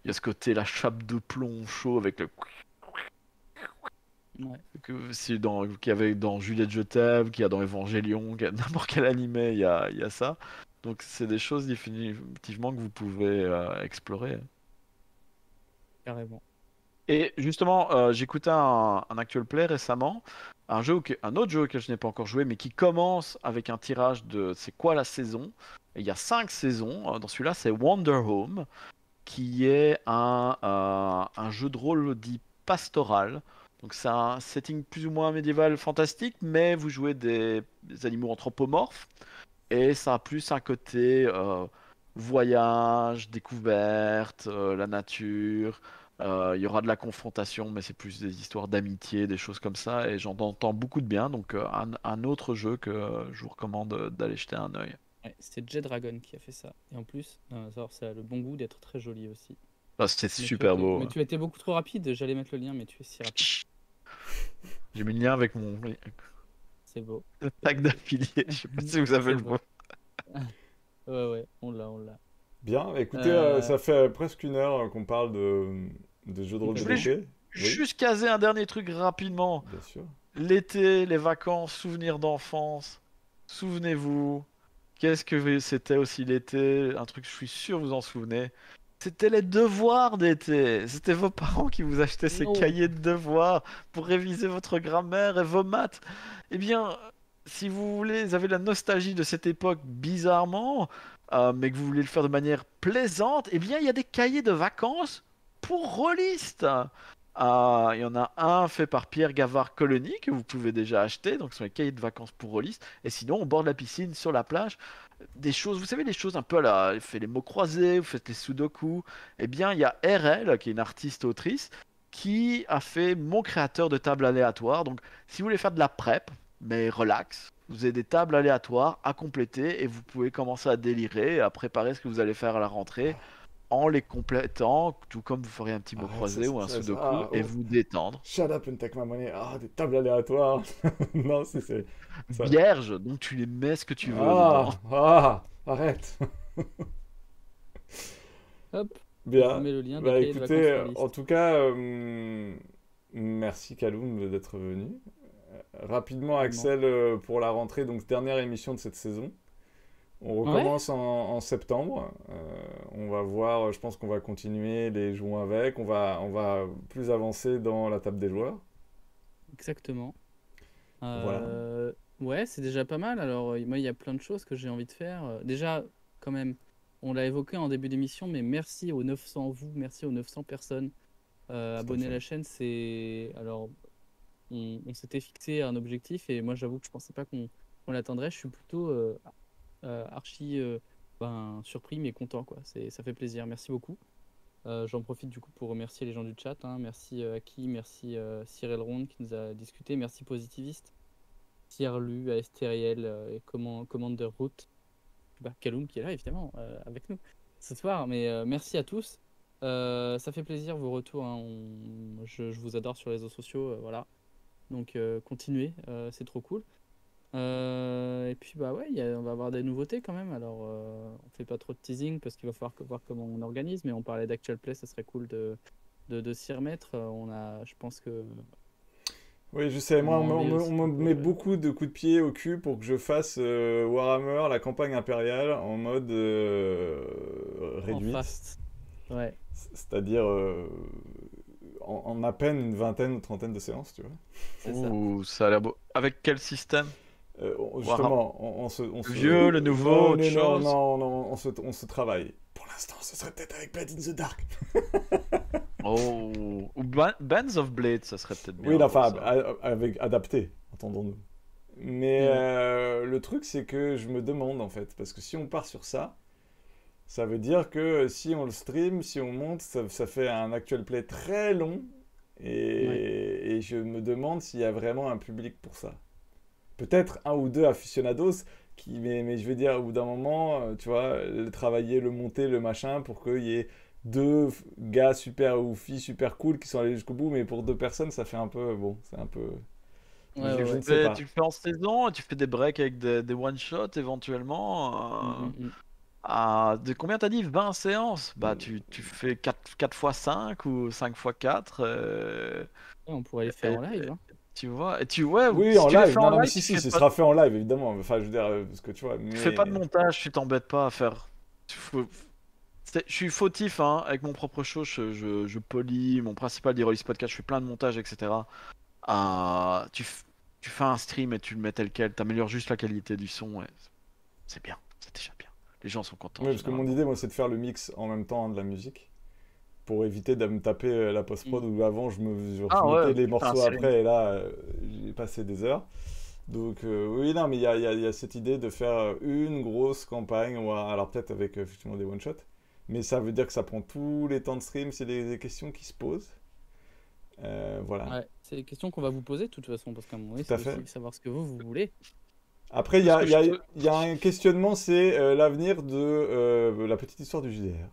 il y a ce côté la chape de plomb chaud avec le Ouais, qu'il y avait dans Juliette Je t'aime, qu'il y a dans Evangelion, qu'il y a n'importe quel animé, il y a ça. Donc c'est des choses définitivement que vous pouvez explorer. carrément. Et justement, j'écoutais un actual play récemment, un autre jeu auquel je n'ai pas encore joué, mais qui commence avec un tirage de c'est quoi la saison. Et il y a 5 saisons. Dans celui-là, c'est Wonder Home, qui est un jeu de rôle dit pastoral. Donc c'est un setting plus ou moins médiéval fantastique, mais vous jouez des animaux anthropomorphes. Et ça a plus un côté voyage, découverte, la nature. Il y aura de la confrontation, mais c'est plus des histoires d'amitié, des choses comme ça. Et j'en entends beaucoup de bien. Donc, un autre jeu que je vous recommande d'aller jeter un œil. Ouais, c'est Jet Dragon qui a fait ça. Et en plus, ça a le bon goût d'être très joli aussi. Ah, c'est Mais super beau. mais tu as été beaucoup trop rapide. J'allais mettre le lien, mais tu es si rapide. J'ai mis le lien avec mon C'est beau. tag d'affilié. Je sais pas si vous avez le mot. Ouais, on l'a. Bien, écoutez, ça fait presque 1 heure qu'on parle de jeux de rôle Je de voulais l'été. Oui, Juste caser un dernier truc rapidement. bien sûr. L'été, les vacances, souvenirs d'enfance. Souvenez-vous, qu'est-ce que c'était aussi l'été? Un truc, je suis sûr vous en souvenez. C'était les devoirs d'été. C'était vos parents qui vous achetaient ces Non. cahiers de devoirs pour réviser votre grammaire et vos maths. Eh bien, si vous voulez, vous avez la nostalgie de cette époque bizarrement, mais que vous voulez le faire de manière plaisante, eh bien, il y a des cahiers de vacances pour rôlistes. Il y en a un fait par Pierre Gavard Colony que vous pouvez déjà acheter, donc ce sont les cahiers de vacances pour rôlistes. Et sinon, au bord de la piscine, sur la plage, des choses, vous savez, les choses un peu à la, vous faites les mots croisés, vous faites les sudoku. Eh bien, il y a RL, qui est une artiste autrice, qui a fait mon créateur de tables aléatoires. Donc, si vous voulez faire de la prep, mais relax, vous avez des tables aléatoires à compléter et vous pouvez commencer à délirer, à préparer ce que vous allez faire à la rentrée en les complétant, tout comme vous feriez un petit mot Arrête, croisé ou un sudoku, ah, et oh, vous détendre. shut up and take my money. Ah, des tables aléatoires. Non, ça. Vierge, donc tu les mets ce que tu veux dedans. Arrête. Hop, je Bien. vous mets le lien des Bah cahiers de vacances écoutez, rôlistes. en tout cas, merci Kaloum d'être venu. Rapidement, Vraiment. Axel, pour la rentrée, donc dernière émission de cette saison. On recommence en septembre. On va voir, je pense qu'on va continuer les jouons avec. On va plus avancer dans la table des joueurs. Exactement. Voilà. Ouais, c'est déjà pas mal. Alors, moi, il y a plein de choses que j'ai envie de faire. Déjà, quand même, on l'a évoqué en début d'émission, mais merci aux 900 merci aux 900 personnes abonnées à la chaîne. Alors, on s'était fixé un objectif et moi, j'avoue que je pensais pas qu'on l'atteindrait. Je suis plutôt archi surpris mais content, quoi. Ça fait plaisir. Merci beaucoup. J'en profite du coup pour remercier les gens du chat, hein. Merci Aki, merci Cyril Ronde qui nous a discuté, merci Positiviste, Cyrlu, Asteriel et Commander Route, Kaloum qui est là évidemment avec nous ce soir, mais merci à tous. Ça fait plaisir vos retours, hein. Je vous adore sur les réseaux sociaux, voilà. Donc continuez, c'est trop cool. Et puis ouais, on va avoir des nouveautés quand même. Alors on fait pas trop de teasing parce qu'il va falloir voir comment on organise, mais on parlait d'Actual Play, ça serait cool de s'y remettre. Je pense que Oui, je sais, moi, On a envie on aussi me de- met beaucoup de coups de pied au cul pour que je fasse Warhammer, la campagne impériale, en mode en réduite. fast. Ouais. C'est-à-dire en à peine une vingtaine ou trentaine de séances, tu vois. C'est ça. Ouh, ça a l'air beau. Avec quel système? Justement, on se... Vieux, le nouveau, Non, autre non, chose? non, on se travaille. Pour l'instant, ce serait peut-être avec Blade in the Dark. Oh, ou Bands of Blade, ça serait peut-être bien. Oui, pour enfin, ça. avec adapté, entendons-nous. Mais Ouais. le truc, c'est que je me demande, en fait, parce que si on part sur ça, ça veut dire que si on le stream, si on monte, ça fait un actual play très long. Et je me demande s'il y a vraiment un public pour ça. Peut-être un ou deux aficionados, mais je veux dire, au bout d'un moment, tu vois, le travailler, le monter, le machin, pour qu'il y ait deux gars super ou filles super cool qui sont allés jusqu'au bout, mais pour deux personnes, ça fait un peu, bon, c'est un peu... Ouais. Je ne sais pas. Tu le fais en saison, tu fais des breaks avec des one-shots éventuellement. De combien t'as dit? 20 séances? Bah tu fais 4 fois 5 ou 5 fois 4. Ouais, on pourrait les faire en live, hein. Tu vois? Ouais, Oui, si en tu les live, fais en non, mais live, si, tu si, fais ce pas, sera fait en live, évidemment. Enfin, je veux dire, parce que tu vois, tu fais pas de montage, tu t'embêtes pas à faire. Faut- Je suis fautif hein, avec mon propre show, je polis mon principal d'Heroic Podcast, je fais plein de montages, etc. Tu fais un stream et tu le mets tel quel, t'améliores juste la qualité du son, et c'est bien, c'est déjà bien. Les gens sont contents. Oui, parce que mon idée, moi, c'est de faire le mix en même temps de la musique. Pour éviter de me taper la post-prod où avant je Ah mettais ouais, les putain, morceaux c'est après et là j'ai passé des heures. Donc, oui, non, mais il y a cette idée de faire une grosse campagne, ou alors peut-être avec effectivement des one-shots, mais ça veut dire que ça prend tous les temps de stream, c'est des questions qui se posent. Voilà, Ouais, c'est des questions qu'on va vous poser de toute façon, parce qu'à un moment donné, tout à c'est fait. aussi savoir ce que vous voulez. Après, Parce que je te... il y a un questionnement, c'est l'avenir de la petite histoire du JDR,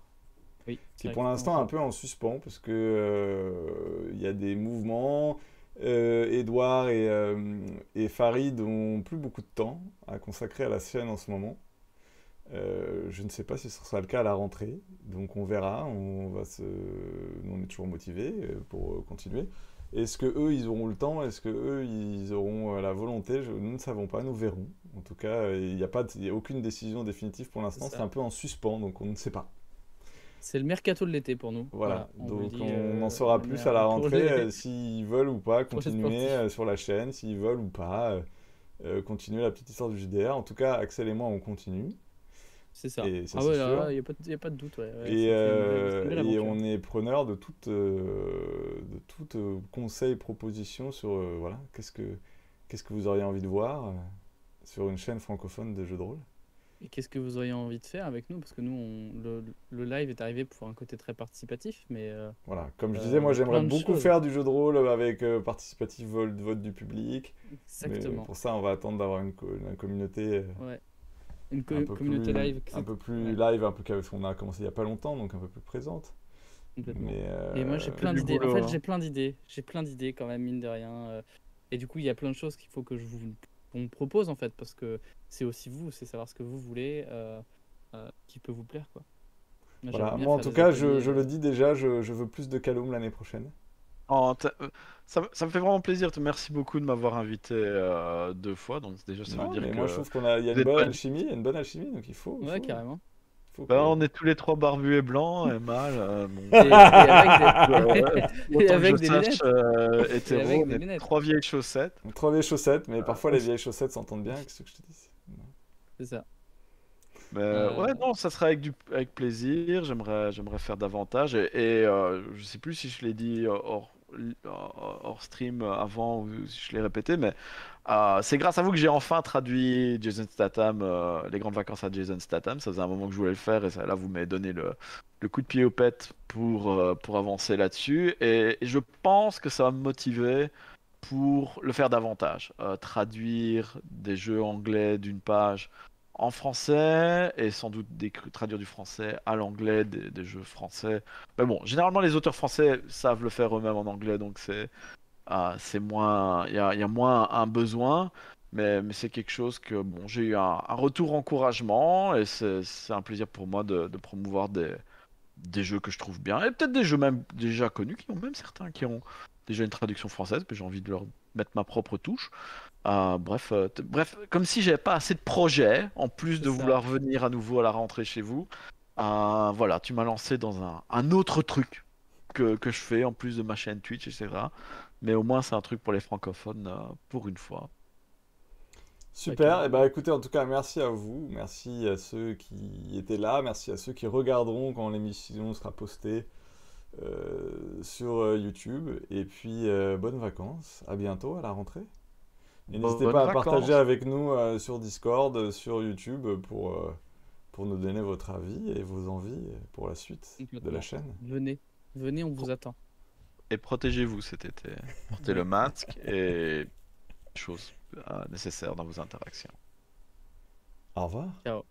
Oui, qui c'est est vrai pour que l'instant un peu en suspens, parce que il y a des mouvements. Edouard et Farid ont plus beaucoup de temps à consacrer à la chaîne en ce moment. Je ne sais pas si ce sera le cas à la rentrée, donc on verra. Nous, on est toujours motivés pour continuer. Est-ce que eux, ils auront le temps? Est-ce que eux, ils auront la volonté? Nous ne savons pas, nous verrons. En tout cas, il y a aucune décision définitive pour c'est l'instant. C'est ça. un peu en suspens, donc on ne sait pas. C'est le mercato de l'été pour nous. Voilà, On vous le donc dit on en de saura plus à manière la pour rentrée les, s'ils veulent ou pas pour les continuer sportifs. sur la chaîne, s'ils veulent ou pas continuer la petite histoire du JDR. En tout cas, Axel et moi, on continue, C'est ça. et ça Ah c'est ouais, sûr. là, il y a pas de doute. Ouais. Ouais, Et, ça fait une belle et aventure. on est preneur de toute conseil, proposition sur voilà, qu'est-ce que vous auriez envie de voir sur une chaîne francophone de jeux de rôle. Et qu'est-ce que vous auriez envie de faire avec nous? Parce que nous, le live est arrivé pour un côté très participatif, mais Voilà, comme je disais, il moi y a j'aimerais plein de beaucoup choses. faire du jeu de rôle avec participatif, vote du public. Mais Exactement. pour ça, on va attendre d'avoir une communauté Ouais. Une communauté un peu plus ouais, live, un peu qu'on a commencé il y a pas longtemps, donc un peu plus présente. complètement. Mais Et moi, j'ai C'est plein du d'idées. En boulot, fait, hein. j'ai plein d'idées. J'ai plein d'idées quand même, mine de rien. Et du coup, il y a plein de choses qu'il faut que qu'on me propose, en fait, parce que c'est aussi vous, c'est savoir ce que vous voulez, qui peut vous plaire, quoi. Moi, voilà, j'aimerais bien moi en faire tout des cas, ateliers. je le dis déjà, je veux plus de Callum l'année prochaine. Ça me fait vraiment plaisir. Merci beaucoup de m'avoir invité 2 fois. Donc déjà, ça veut Non, dire mais moi je que trouve il y a vous une êtes bonne pas... alchimie, il y a une bonne alchimie, donc Ouais, carrément. il faut que... Ben, on est tous les trois barbus et blancs et mâles. Donc, Et avec et autant que je avec des sache, lunettes. Et hétéro, avec on des est lunettes. 3 vieilles chaussettes. Trois vieilles chaussettes, mais parfois les Euh, vieilles chaussettes s'entendent bien, qu'est-ce que je te dis? C'est ça. Mais ouais, non, ça sera avec plaisir. J'aimerais faire davantage. Je sais plus si je l'ai dit hors stream avant ou si je l'ai répété, mais c'est grâce à vous que j'ai enfin traduit Jason Statham, Les Grandes Vacances à Jason Statham. Ça faisait un moment que je voulais le faire et là, vous m'avez donné le coup de pied aux pets pour avancer là-dessus. Et je pense que ça va me motiver pour le faire davantage. Traduire des jeux anglais d'une page en français et sans doute traduire du français à l'anglais des jeux français. Mais bon, généralement les auteurs français savent le faire eux-mêmes en anglais, donc c'est moins, il y a moins un besoin. Mais c'est quelque chose que bon, j'ai eu un retour encouragement et c'est un plaisir pour moi de promouvoir des jeux que je trouve bien et peut-être des jeux même déjà connus qui ont même certains qui ont déjà une traduction française, mais j'ai envie de leur mettre ma propre touche. Bref, comme si j'avais pas assez de projets, en plus C'est de ça. vouloir venir à nouveau à la rentrée chez vous. Voilà, tu m'as lancé dans un autre truc que je fais, en plus de ma chaîne Twitch, etc. Mais au moins, c'est un truc pour les francophones, pour une fois. Ouais, Super, et carrément. bah écoutez, en tout cas, merci à vous, merci à ceux qui étaient là, merci à ceux qui regarderont quand l'émission sera postée sur YouTube, et puis bonnes vacances, à bientôt à la rentrée. Et n'hésitez Bonnes pas à partager vacances. avec nous sur Discord, sur YouTube, pour nous donner votre avis et vos envies pour la suite de la Complètement. chaîne. Venez, on vous attend. Et protégez-vous cet été. Portez le Oui. masque et choses nécessaires dans vos interactions. Au revoir. Ciao.